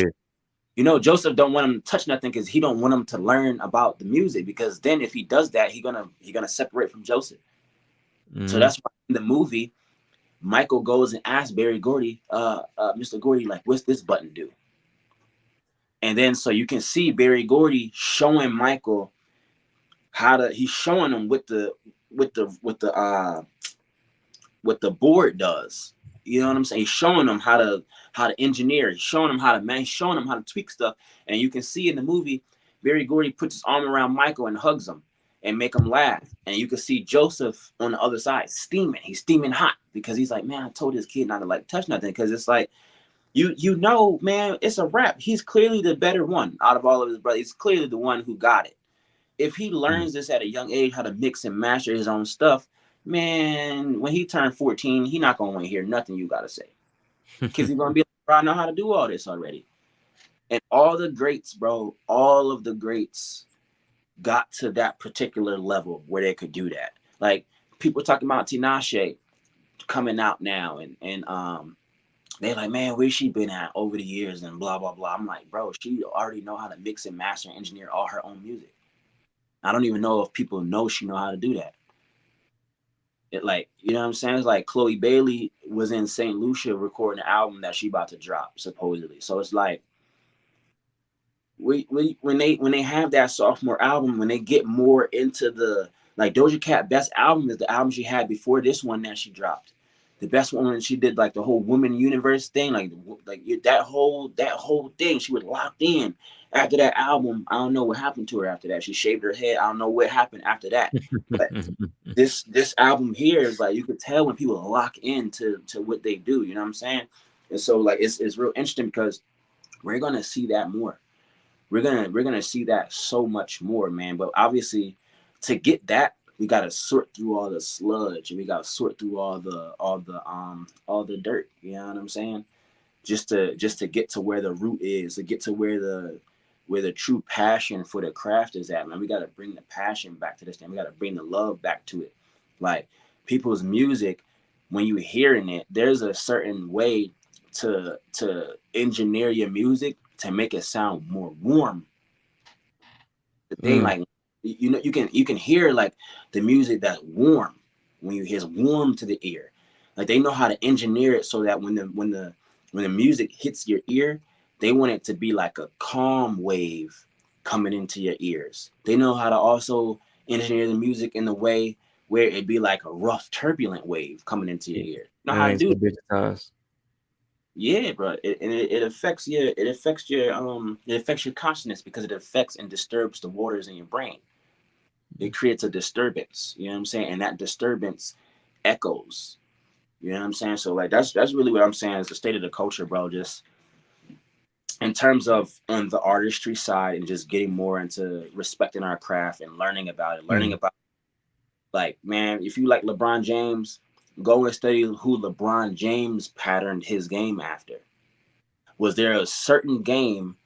Yeah. Joseph don't want him to touch nothing because he don't want him to learn about the music because then if he does that, he gonna separate from Joseph. So Mm. that's why in the movie, Michael goes and asks Barry Gordy, Mr. Gordy, like, what's this button do? And then so you can see Barry Gordy showing Michael he's showing him what the board does. You know what I'm saying? He's showing them how to engineer. He's showing them how to man. He's showing them how to tweak stuff. And you can see in the movie, Barry Gordy puts his arm around Michael and hugs him and make him laugh. And you can see Joseph on the other side steaming. He's steaming hot because he's like, man, I told this kid not to like touch nothing because it's like man, it's a wrap. He's clearly the better one out of all of his brothers. He's clearly the one who got it. If he Mm. learns this at a young age, how to mix and master his own stuff, man, when he turned 14, he not gonna want to hear nothing you gotta say. Cause he's gonna be like, bro, I know how to do all this already. And all the greats, bro, all of the greats got to that particular level where they could do that. Like people talking about Tinashe coming out now and they're like, man, where's she been at over the years and blah blah blah. I'm like, bro, she already know how to mix and master and engineer all her own music. I don't even know if people know she know how to do that. It like, you know what I'm saying? It's like Chloe Bailey was in St. Lucia recording an album that she about to drop, supposedly. So it's like when they have that sophomore album, when they get more into the like Doja Cat best album is the album she had before this one that she dropped. The best one when she did like the whole woman universe thing, like that whole thing. She was locked in. After that album, I don't know what happened to her after that. She shaved her head. I don't know what happened after that. But this album here is like you could tell when people lock into to what they do. You know what I'm saying? And so like it's real interesting because we're gonna see that more. We're gonna see that so much more, man. But obviously, to get that, we gotta sort through all the sludge and we gotta sort through all the dirt. You know what I'm saying? Just to get to where the root is, to get to where where the true passion for the craft is at, man. We got to bring the passion back to this thing. We got to bring the love back to it. Like people's music, when you hearing it, there's a certain way to engineer your music to make it sound more warm. The thing, Mm. like, you can hear like the music that's warm when you hear it's warm to the ear. Like they know how to engineer it so that when the music hits your ear, they want it to be like a calm wave coming into your ears. They know how to also engineer the music in the way where it be like a rough, turbulent wave coming into your Yeah. ear. You know It how to ain't do so it. digitized. Yeah, bro. It affects your consciousness because it affects and disturbs the waters in your brain. It creates a disturbance, you know what I'm saying? And that disturbance echoes. You know what I'm saying? So like that's really what I'm saying is the state of the culture, bro. Just in terms of on the artistry side and just getting more into respecting our craft and learning about it. Learning Mm. about like, man, if you like LeBron James, go and study who LeBron James patterned his game after. Was there a certain game,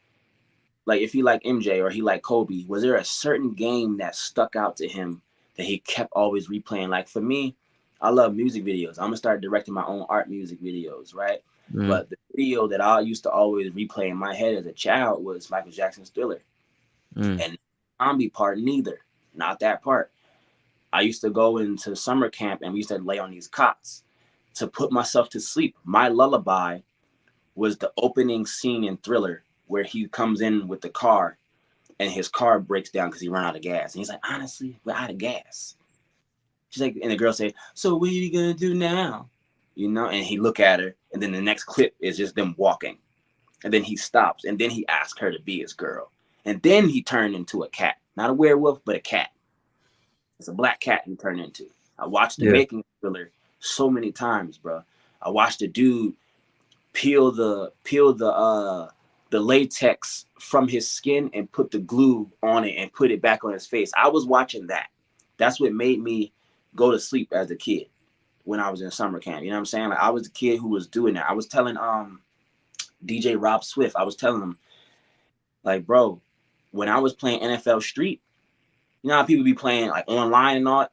like if he like MJ or he like Kobe, was there a certain game that stuck out to him that he kept always replaying? Like for me, I love music videos. I'm gonna start directing my own art music videos, right? Mm. But the video that I used to always replay in my head as a child was Michael Jackson's Thriller, Mm. and zombie part neither, not that part. I used to go into summer camp and we used to lay on these cots to put myself to sleep. My lullaby was the opening scene in Thriller where he comes in with the car and his car breaks down because he ran out of gas. And he's like, honestly, we're out of gas. She's like, and the girl say, so what are you gonna do now? You know, and he look at her, and then the next clip is just them walking. And then he stops, and then he asks her to be his girl. And then he turned into a cat. Not a werewolf, but a cat. It's a black cat he turned into. I watched the Yeah. making of Thriller so many times, bro. I watched the dude peel the latex from his skin and put the glue on it and put it back on his face. I was watching that. That's what made me go to sleep as a kid when I was in summer camp. You know what I'm saying? Like I was the kid who was doing that. I was telling DJ Rob Swift, I was telling him, like, bro, when I was playing NFL Street, you know how people be playing like online and all.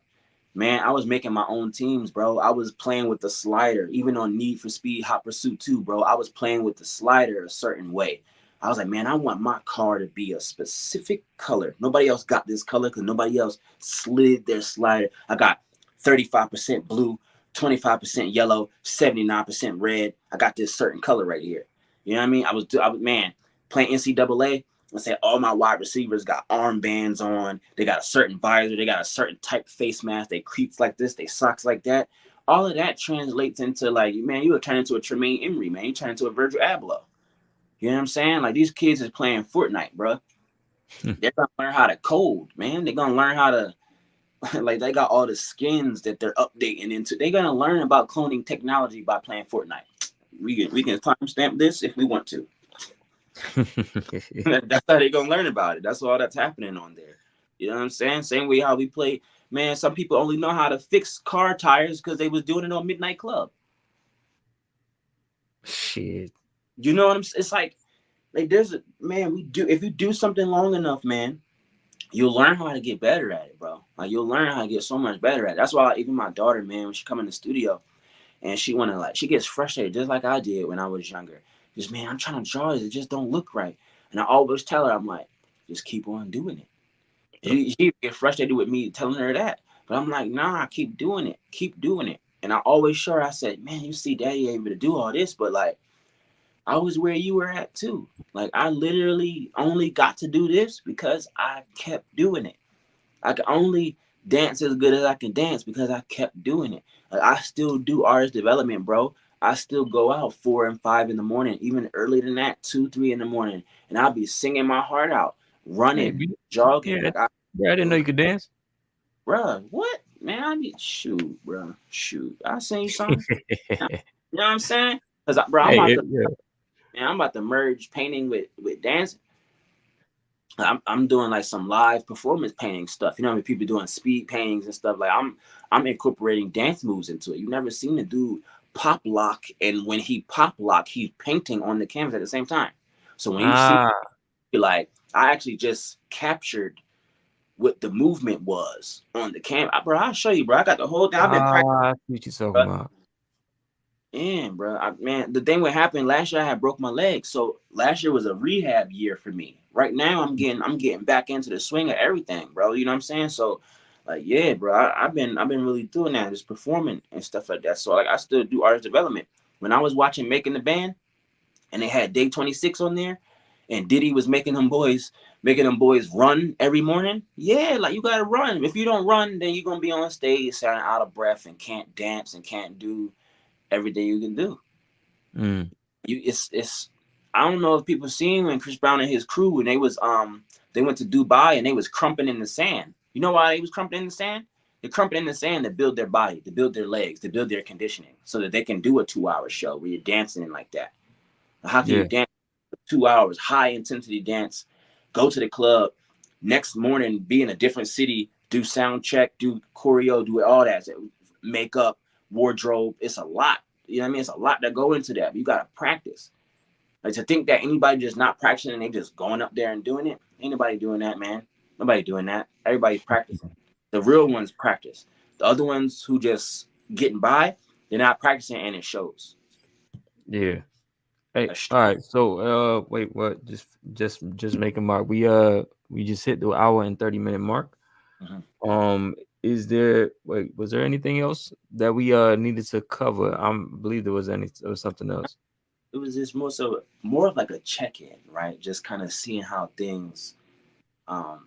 Man, I was making my own teams, bro. I was playing with the slider, even on Need for Speed Hot Pursuit 2, bro. I was playing with the slider a certain way. I was like, man, I want my car to be a specific color. Nobody else got this color because nobody else slid their slider. I got 35% blue, 25% yellow, 79% red. I got this certain color right here. You know what I mean? I was man, playing NCAA. I say all my wide receivers got armbands on. They got a certain visor. They got a certain type face mask. They cleats like this. They socks like that. All of that translates into like, man, you would turn into a Tremaine Emery, man. You turn into a Virgil Abloh. You know what I'm saying? Like these kids is playing Fortnite, bro. They're gonna learn how to code, man. They're gonna learn how to like they got all the skins that they're updating into. They're gonna learn about cloning technology by playing Fortnite. We can timestamp this if we want to. That's how they gonna learn about it. That's all that's happening on there. You know what I'm saying? Same way how we play. Man, some people only know how to fix car tires because they was doing it on Midnight Club. Shit. You know what I'm saying? It's like there's a man. We do if you do something long enough, man, you'll learn how to get better at it, bro. Like you'll learn how to get so much better at it. That's why even my daughter, man, when she come in the studio and she gets frustrated just like I did when I was younger. Just man, I'm trying to draw this, it just don't look right. And I always tell her, I'm like, just keep on doing it. She get frustrated with me telling her that, but I'm like, nah, keep doing it. And I always show her, I said, man, you see, Daddy able to do all this, but like, I was where you were at too. Like, I literally only got to do this because I kept doing it. I can only dance as good as I can dance because I kept doing it. Like, I still do artist development, bro. I still go out 4 and 5 in the morning, even earlier than that, 2, 3 in the morning, and I'll be singing my heart out, Hey, running, yeah, jogging. Like I bro, I didn't know you could dance. Bruh, what? Man, I need shoot, bruh. Shoot. I sing you something. You know what I'm saying? Cause bro, Hey, yeah. I'm about to merge painting with dancing. I'm doing like some live performance painting stuff. You know what I mean? People doing speed paintings and stuff. Like I'm incorporating dance moves into it. You've never seen a dude pop lock, and when he pop lock, he's painting on the canvas at the same time. So when you see Ah, like I actually just captured what the movement was on the camera, bro. I'll show you, bro. I got the whole thing. I've been practicing, Ah, I see what you're talking bro. about. And bro, man, the thing what happened last year, I had broke my leg. So last year was a rehab year for me. Right now, I'm getting back into the swing of everything, bro. You know what I'm saying? So, like, yeah, bro, I've been really doing that, just performing and stuff like that. So, like, I still do artist development. When I was watching Making the Band, and they had Day 26 on there, and Diddy was making them boys run every morning. Yeah, like you gotta run. If you don't run, then you're gonna be on stage sounding out of breath and can't dance and can't do everything you can do. Mm. It's I don't know if people seen when Chris Brown and his crew when they went to Dubai and they was crumping in the sand. You know why they was crumping in the sand? They crumping in the sand to build their body, to build their legs, to build their conditioning, so that they can do a 2 hour show where you're dancing like that. How can you Yeah, dance for 2 hours, high intensity dance, go to the club, next morning be in a different city, do sound check, do choreo, do all that, makeup, wardrobe. It's a lot. You know what I mean? It's a lot that go into that. You gotta practice. Like to think that anybody just not practicing and they just going up there and doing it. Ain't nobody doing that, man. Nobody doing that. Everybody's practicing. The real ones practice. The other ones who just getting by, they're not practicing and it shows. yeah. Hey, That's all right. So, wait, what? Just make a mark. We just hit the hour and 30 minute mark. Mhm. Is there? Wait, was there anything else that we needed to cover? I believe there was something else. It was just more of like a check-in, right? Just kind of seeing um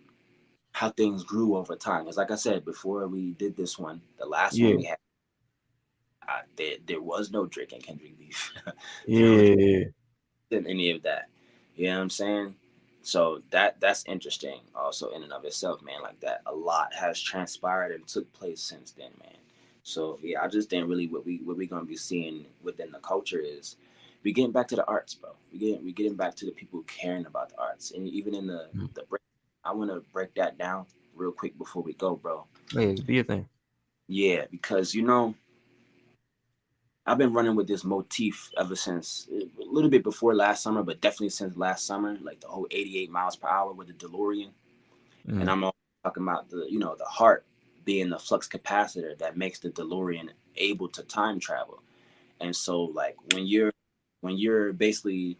how things grew over time. Because like I said before, we did this one, the last one Yeah, we had, there was no Drake and Kendrick beef. There yeah, wasn't any of that. You know what I'm saying? So that's interesting also in and of itself, man. Like that, a lot has transpired and took place since then, man. So yeah, I just think really what we gonna be seeing within the culture is we getting back to the arts, bro. We getting back to the people caring about the arts, and even in mm, the break, I want to break that down real quick before we go, bro. yeah. Do your thing. Yeah, because I've been running with this motif ever since a little bit before last summer, but definitely since last summer, like the whole 88 miles per hour with the DeLorean. And Mm. I'm talking about the heart being the flux capacitor that makes the DeLorean able to time travel. And so like when you're basically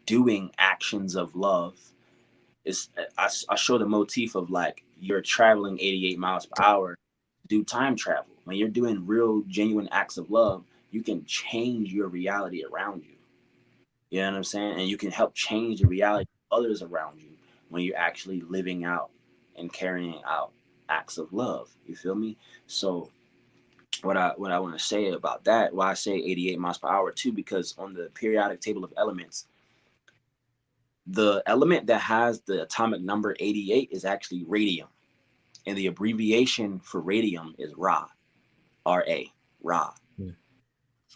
doing actions of love, it's I show the motif of like you're traveling 88 miles per hour to do time travel. When you're doing real genuine acts of love, you can change your reality around you. You know what I'm saying? And you can help change the reality of others around you when you're actually living out and carrying out acts of love. You feel me? So what I want to say about that, why I say 88 miles per hour too, because on the periodic table of elements, the element that has the atomic number 88 is actually radium, and the abbreviation for radium is Ra, Ra, Ra. Mm.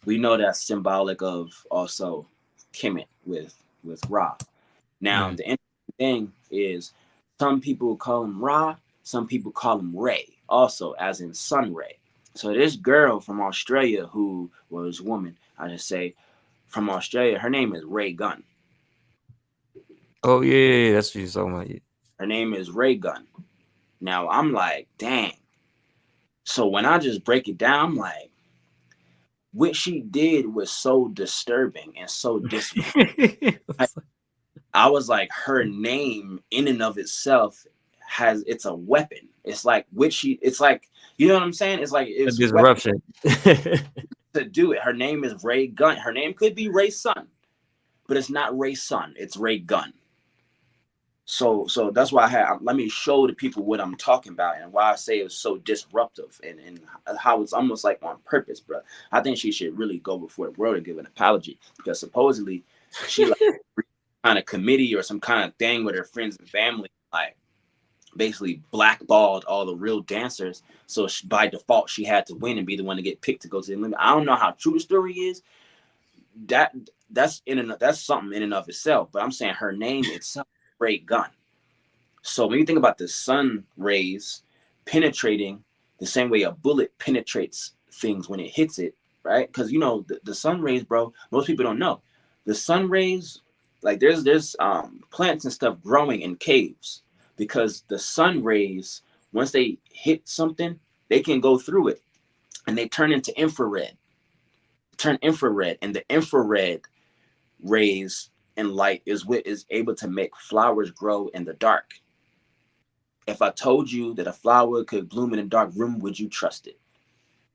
We know that's symbolic of also Kemet with Ra. Now, Mm. the interesting thing is some people call him Ra, some people call him Ray, also as in sun ray. So this girl from Australia who was woman, I just say from Australia, her name is Ray Gunn. Oh yeah, yeah, yeah, that's what you're talking about. Yeah. Her name is Ray Gunn. Now I'm like, dang. So when I just break it down, I'm like, what she did was so disturbing and so disrespectful. I was like, her name in and of itself it's a weapon. It's like it's like, you know what I'm saying? It's like A it's weapon disruption. to do it. Her name is Ray Gunn. Her name could be Ray Sun, but it's not Ray Sun. It's Ray Gunn. So that's why let me show the people what I'm talking about and why I say it's so disruptive and how it's almost like on purpose, bro. I think she should really go before the world and give an apology because supposedly she like kind of committee or some kind of thing with her friends and family, like basically blackballed all the real dancers. So by default, she had to win and be the one to get picked to go to the limit. I don't know how true the story is. That that's something in and of itself. But I'm saying her name itself, Ray Gunn. So when you think about the sun rays penetrating the same way a bullet penetrates things when it hits it, right? Because the sun rays, bro. Most people don't know the sun rays. Like there's plants and stuff growing in caves because the sun rays, once they hit something, they can go through it and they turn into infrared. Turn infrared, and the infrared rays and light is what is able to make flowers grow in the dark. If I told you that a flower could bloom in a dark room, would you trust it?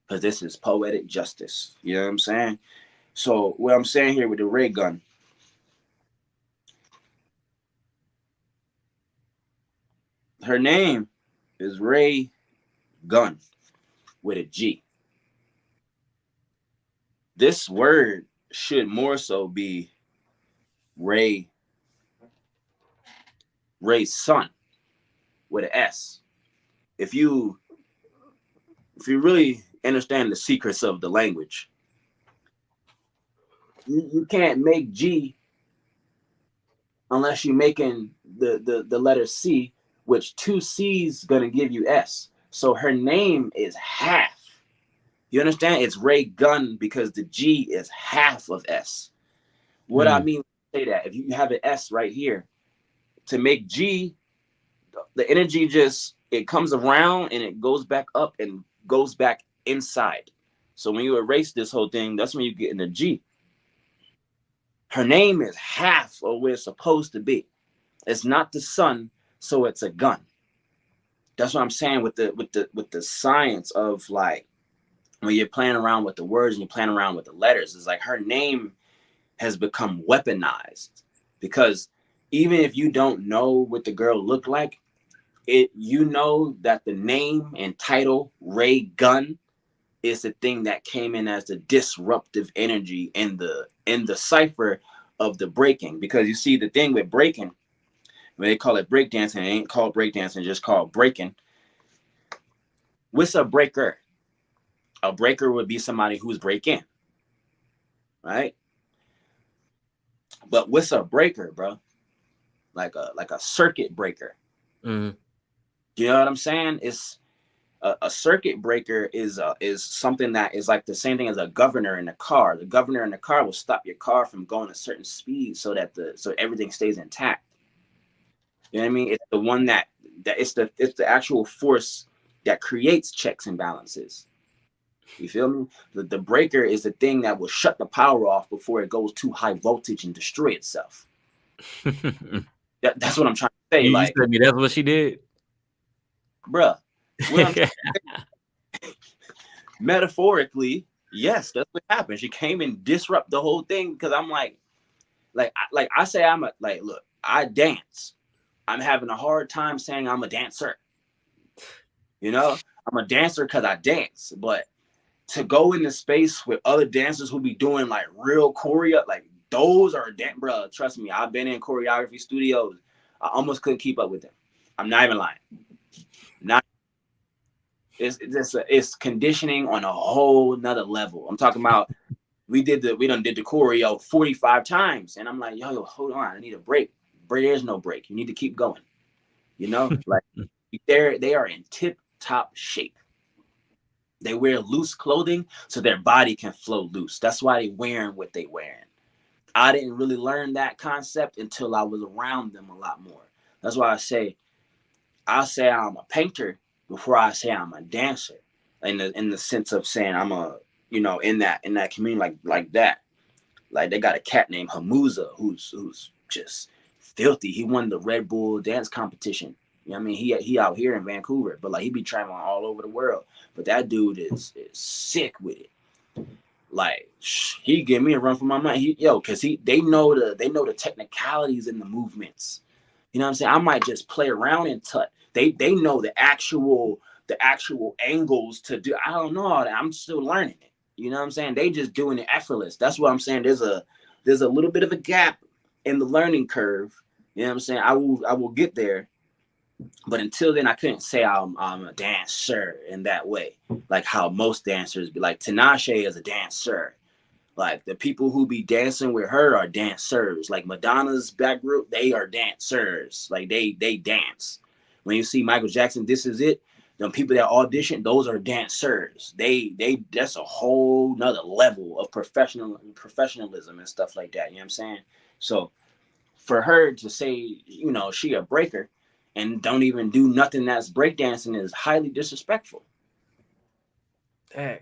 Because this is poetic justice. You know what I'm saying? So what I'm saying here with the ray gun, her name is Ray Gun with a G. This word should more so be Ray Ray's son with an S. If you really understand the secrets of the language, you can't make G unless you're making the letter C, which two C's gonna give you S. So her name is half. You understand? It's Ray Gun because the G is half of S. What I Mm. mean say that if you have an S right here, to make G, the energy just it comes around and it goes back up and goes back inside. So when you erase this whole thing, that's when you get in the G. Her name is half of where it's supposed to be. It's not the sun, so it's a gun. That's what I'm saying with the science of like when you're playing around with the words and you're playing around with the letters. It's like her name has become weaponized because even if you don't know what the girl looked like, it you know that the name and title Ray Gun is the thing that came in as the disruptive energy in the cipher of the breaking. Because you see the thing with breaking, when they call it breakdancing, it ain't called breakdancing, just called breaking. What's a breaker? A breaker would be somebody who's breaking, right? But what's a breaker, bro? Like a circuit breaker. Mm. You know what I'm saying? It's a circuit breaker is something that is like the same thing as a governor in a car. The governor in the car will stop your car from going a certain speed so that so everything stays intact. You know what I mean? It's the one that it's the actual force that creates checks and balances. You feel me? The breaker is the thing that will shut the power off before it goes too high voltage and destroy itself. That's what I'm trying to say. You Like, said me that's what she did? bruh, what I'm metaphorically, yes, that's what happened. She came and disrupt the whole thing because I'm like I say I'm a like look, I dance. I'm having a hard time saying I'm a dancer. You know, I'm a dancer because I dance, but to go into space with other dancers who be doing like real choreo, like those are bro. Trust me, I've been in choreography studios. I almost couldn't keep up with them. I'm not even lying. Not it's conditioning on a whole nother level. I'm talking about we done did the choreo 45 times, and I'm like, yo, hold on, I need a break. There's no break. You need to keep going. You know, like they are in tip top shape. They wear loose clothing so their body can flow loose. That's why they wearing what they wearing. I didn't really learn that concept until I was around them a lot more. That's why I say I'm a painter before I say I'm a dancer. In the sense of saying I'm a in that community like that. Like they got a cat named Hamuza who's just filthy. He won the Red Bull dance competition. You know what I mean? He out here in Vancouver, but like he be traveling all over the world. But that dude is sick with it. Like he give me a run for my money. Cause they know the technicalities in the movements. You know what I'm saying? I might just play around and tut. They know the actual angles to do. I don't know all that. I'm still learning it. You know what I'm saying? They just doing it effortless. That's what I'm saying. There's a little bit of a gap in the learning curve. You know what I'm saying? I will get there, but until then, I couldn't say I'm a dancer in that way, like how most dancers be. Like Tinashe is a dancer. Like the people who be dancing with her are dancers. Like Madonna's back group, they are dancers. Like they dance. When you see Michael Jackson, This Is It. The people that audition, those are dancers. They that's a whole nother level of professionalism and stuff like that. You know what I'm saying? So for her to say, she a breaker and don't even do nothing that's breakdancing is highly disrespectful. Dang.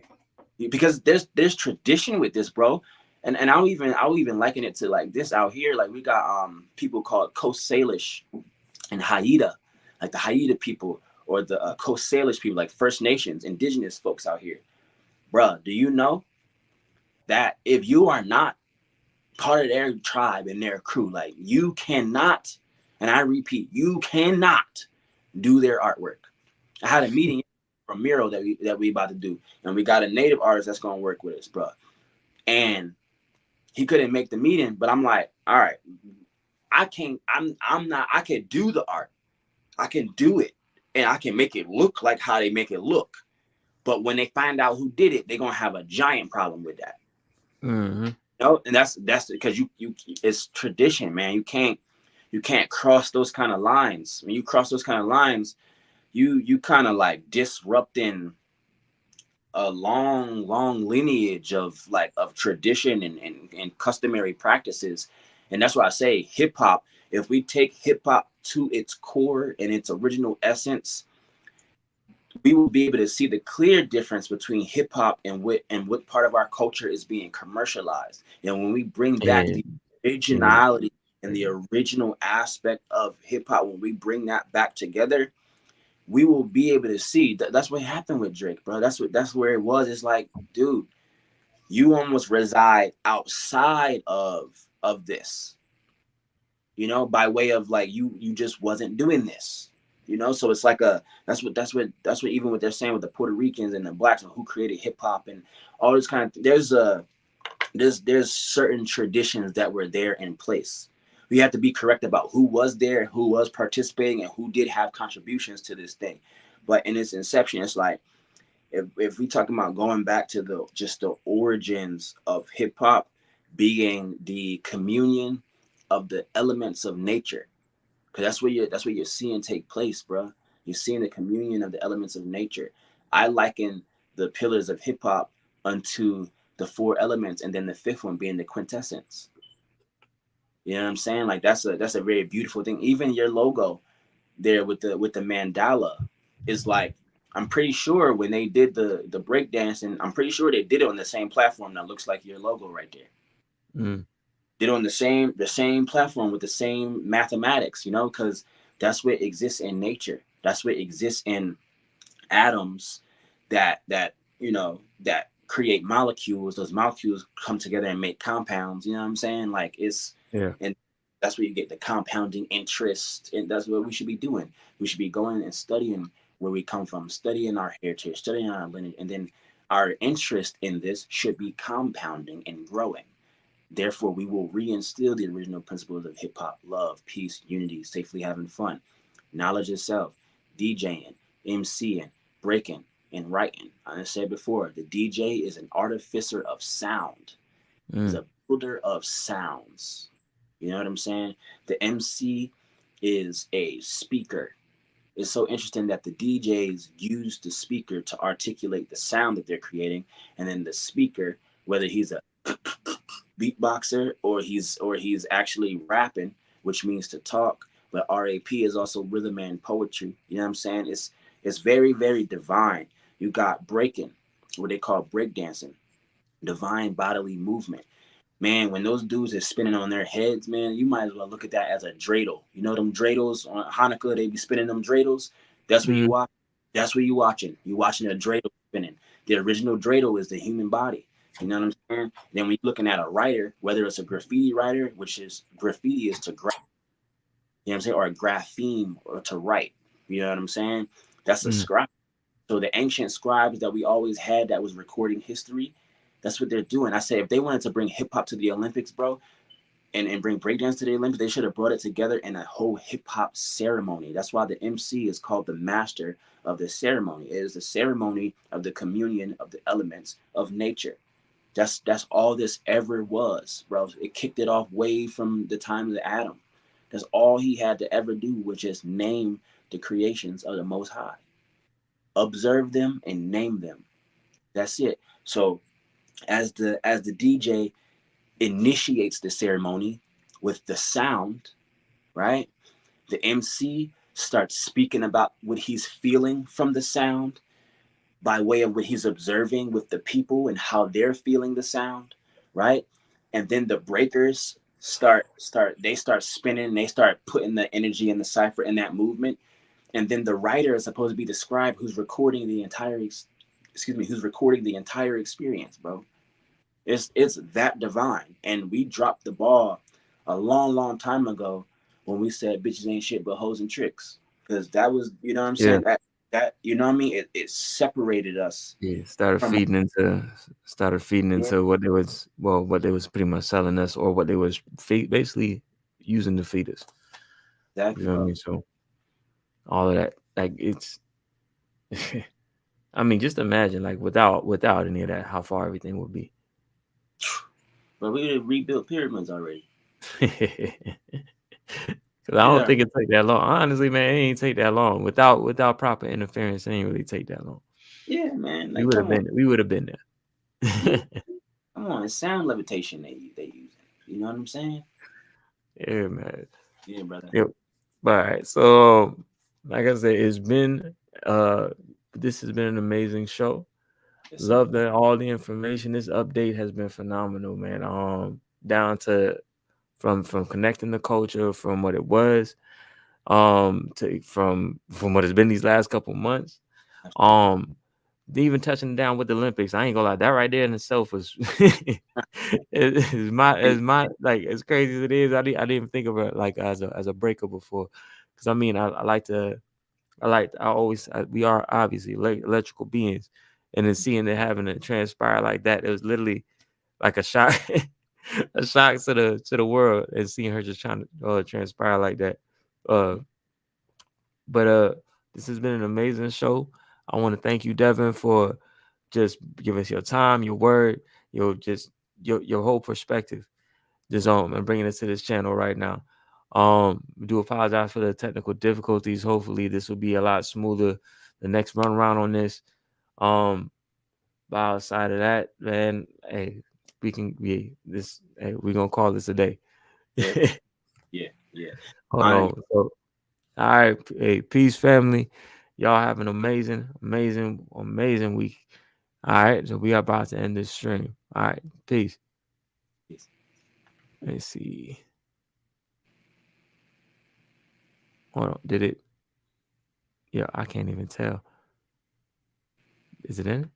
Because there's tradition with this, bro. And I'll even liken it to like this out here. Like we got people called Coast Salish and Haida, like the Haida people or the Coast Salish people, like First Nations, indigenous folks out here. Bruh, do you know that if you are not part of their tribe and their crew, like you cannot, and I repeat, you cannot do their artwork. I had a meeting for a mural that we about to do, and we got a native artist that's gonna work with us, bro. And he couldn't make the meeting, but I'm like, all right, I can't. I'm not. I can do the art. I can do it, and I can make it look like how they make it look. But when they find out who did it, they're gonna have a giant problem with that. Mm-hmm. And that's because you it's tradition, man. You can't cross those kind of lines. When you cross those kind of lines, you kind of like disrupting a long lineage of tradition and customary practices. And that's why I say hip hop, if we take hip hop to its core and its original essence, we will be able to see the clear difference between hip hop and what part of our culture is being commercialized. And when we bring back And the yeah, originality and the original aspect of hip hop, when we bring that back together, we will be able to see that. That's what happened with Drake, bro. That's where it was. It's like, dude, you almost reside outside of this, by way of like you just wasn't doing this. So it's like that's what even what they're saying with the Puerto Ricans and the blacks and who created hip hop and all this kind of there's certain traditions that were there in place. We have to be correct about who was there, who was participating, and who did have contributions to this thing. But in its inception, it's like if we talking about going back to the origins of hip hop being the communion of the elements of nature, because that's what you're seeing take place, bro. You're seeing the communion of the elements of nature. I liken the pillars of hip hop unto the four elements, and then the fifth one being the quintessence. You know what I'm saying? Like that's a very beautiful thing. Even your logo there with the mandala is like, I'm pretty sure when they did the breakdance, and I'm pretty sure they did it on the same platform that looks like your logo right there. mm, Did it on the same platform with the same mathematics, because that's what exists in nature. That's what exists in atoms that create molecules. Those molecules come together and make compounds. You know what I'm saying? Like yeah, and that's where you get the compounding interest, and that's what we should be doing. We should be going and studying where we come from, studying our heritage, studying our lineage, and then our interest in this should be compounding and growing. Therefore, we will reinstill the original principles of hip hop: love, peace, unity, safely having fun, knowledge itself, DJing, MCing, breaking, and writing. I said before, the DJ is an artificer of sound, is mm, a builder of sounds. You know what I'm saying? The MC is a speaker. It's so interesting that the DJs use the speaker to articulate the sound that they're creating, and then the speaker, whether he's a beatboxer or he's actually rapping, which means to talk. But RAP is also rhythm and poetry. You know what I'm saying? It's very, very divine. You got breaking, what they call breakdancing, divine bodily movement. Man, when those dudes are spinning on their heads, man, you might as well look at that as a dreidel. You know them dreidels on Hanukkah, they be spinning them dreidels. That's what you mm, watch. That's what you watching. You watching a dreidel spinning. The original dreidel is the human body. You know what I'm saying? Then when you're looking at a writer, whether it's a graffiti writer, which is graffiti is to graph, you know what I'm saying, or a grapheme or to write. You know what I'm saying? That's a mm, scribe. So the ancient scribes that we always had that was recording history, that's what they're doing. I say if they wanted to bring hip hop to the Olympics, bro, and bring breakdance to the Olympics, they should have brought it together in a whole hip hop ceremony. That's why the MC is called the master of the ceremony. It is the ceremony of the communion of the elements of nature. That's all this ever was, bro. It kicked it off way from the time of the Adam. That's all he had to ever do was just name the creations of the Most High, observe them and name them. That's it. So as the DJ initiates the ceremony, with the sound, right? The MC starts speaking about what he's feeling from the sound by way of what he's observing with the people and how they're feeling the sound, right? And then the breakers start spinning, they start putting the energy in the cipher in that movement. And then the writer is supposed to be the scribe who's recording the entire who's recording the entire experience, bro. It's that divine. And we dropped the ball a long time ago when we said bitches ain't shit but hoes and tricks. Because that was, you know what I'm Yeah. saying? That you know what I mean? It separated us Yeah, from started feeding yeah, into what they was pretty much selling us, or what they was basically using to feed us. You exactly, know what I bro. mean? So all of that, like it's, I mean, just imagine like without any of that, how far everything would be. But we would rebuilt pyramids already. Cause I don't Yeah. think it take that long. Honestly, man, it ain't take that long. Without proper interference, it ain't really take that long. Yeah, man. We Like would have come on. been we would have been Yeah, there. come on. It's sound levitation they using. You know what I'm saying? Yeah, man. Yeah, brother. Yep. All right. So, like I said, uh this has been an amazing show. Yes, sir. Love that all the information. This update has been phenomenal, man. Down to from connecting the culture from what it was, to from what it's been these last couple months. Absolutely. Um, even touching down with the Olympics. I ain't gonna lie, that right there in itself was is my like as crazy as it is. I didn't even think of it like as a breaker before, because I mean I like to I always we are obviously electrical beings, and then seeing it having to transpire like that, it was literally like a shock, a shock to the world, and seeing her just trying to transpire like that. Uh, but this has been an amazing show. I want to thank you, Devin, for just give us your time, your word, your just your whole perspective, just and bringing it to this channel right now. We do apologize for the technical difficulties. Hopefully, this will be a lot smoother the next run around on this. Um, but outside of that, man, hey, we gonna call this a day. Yeah, yeah, yeah. Hold Honor you. on. So, all right, hey, peace, family. Y'all have an amazing week. All right, so we are about to end this stream. All right, peace. Peace. Let's see. Hold on. Did it? Yeah, I can't even tell. Is it in?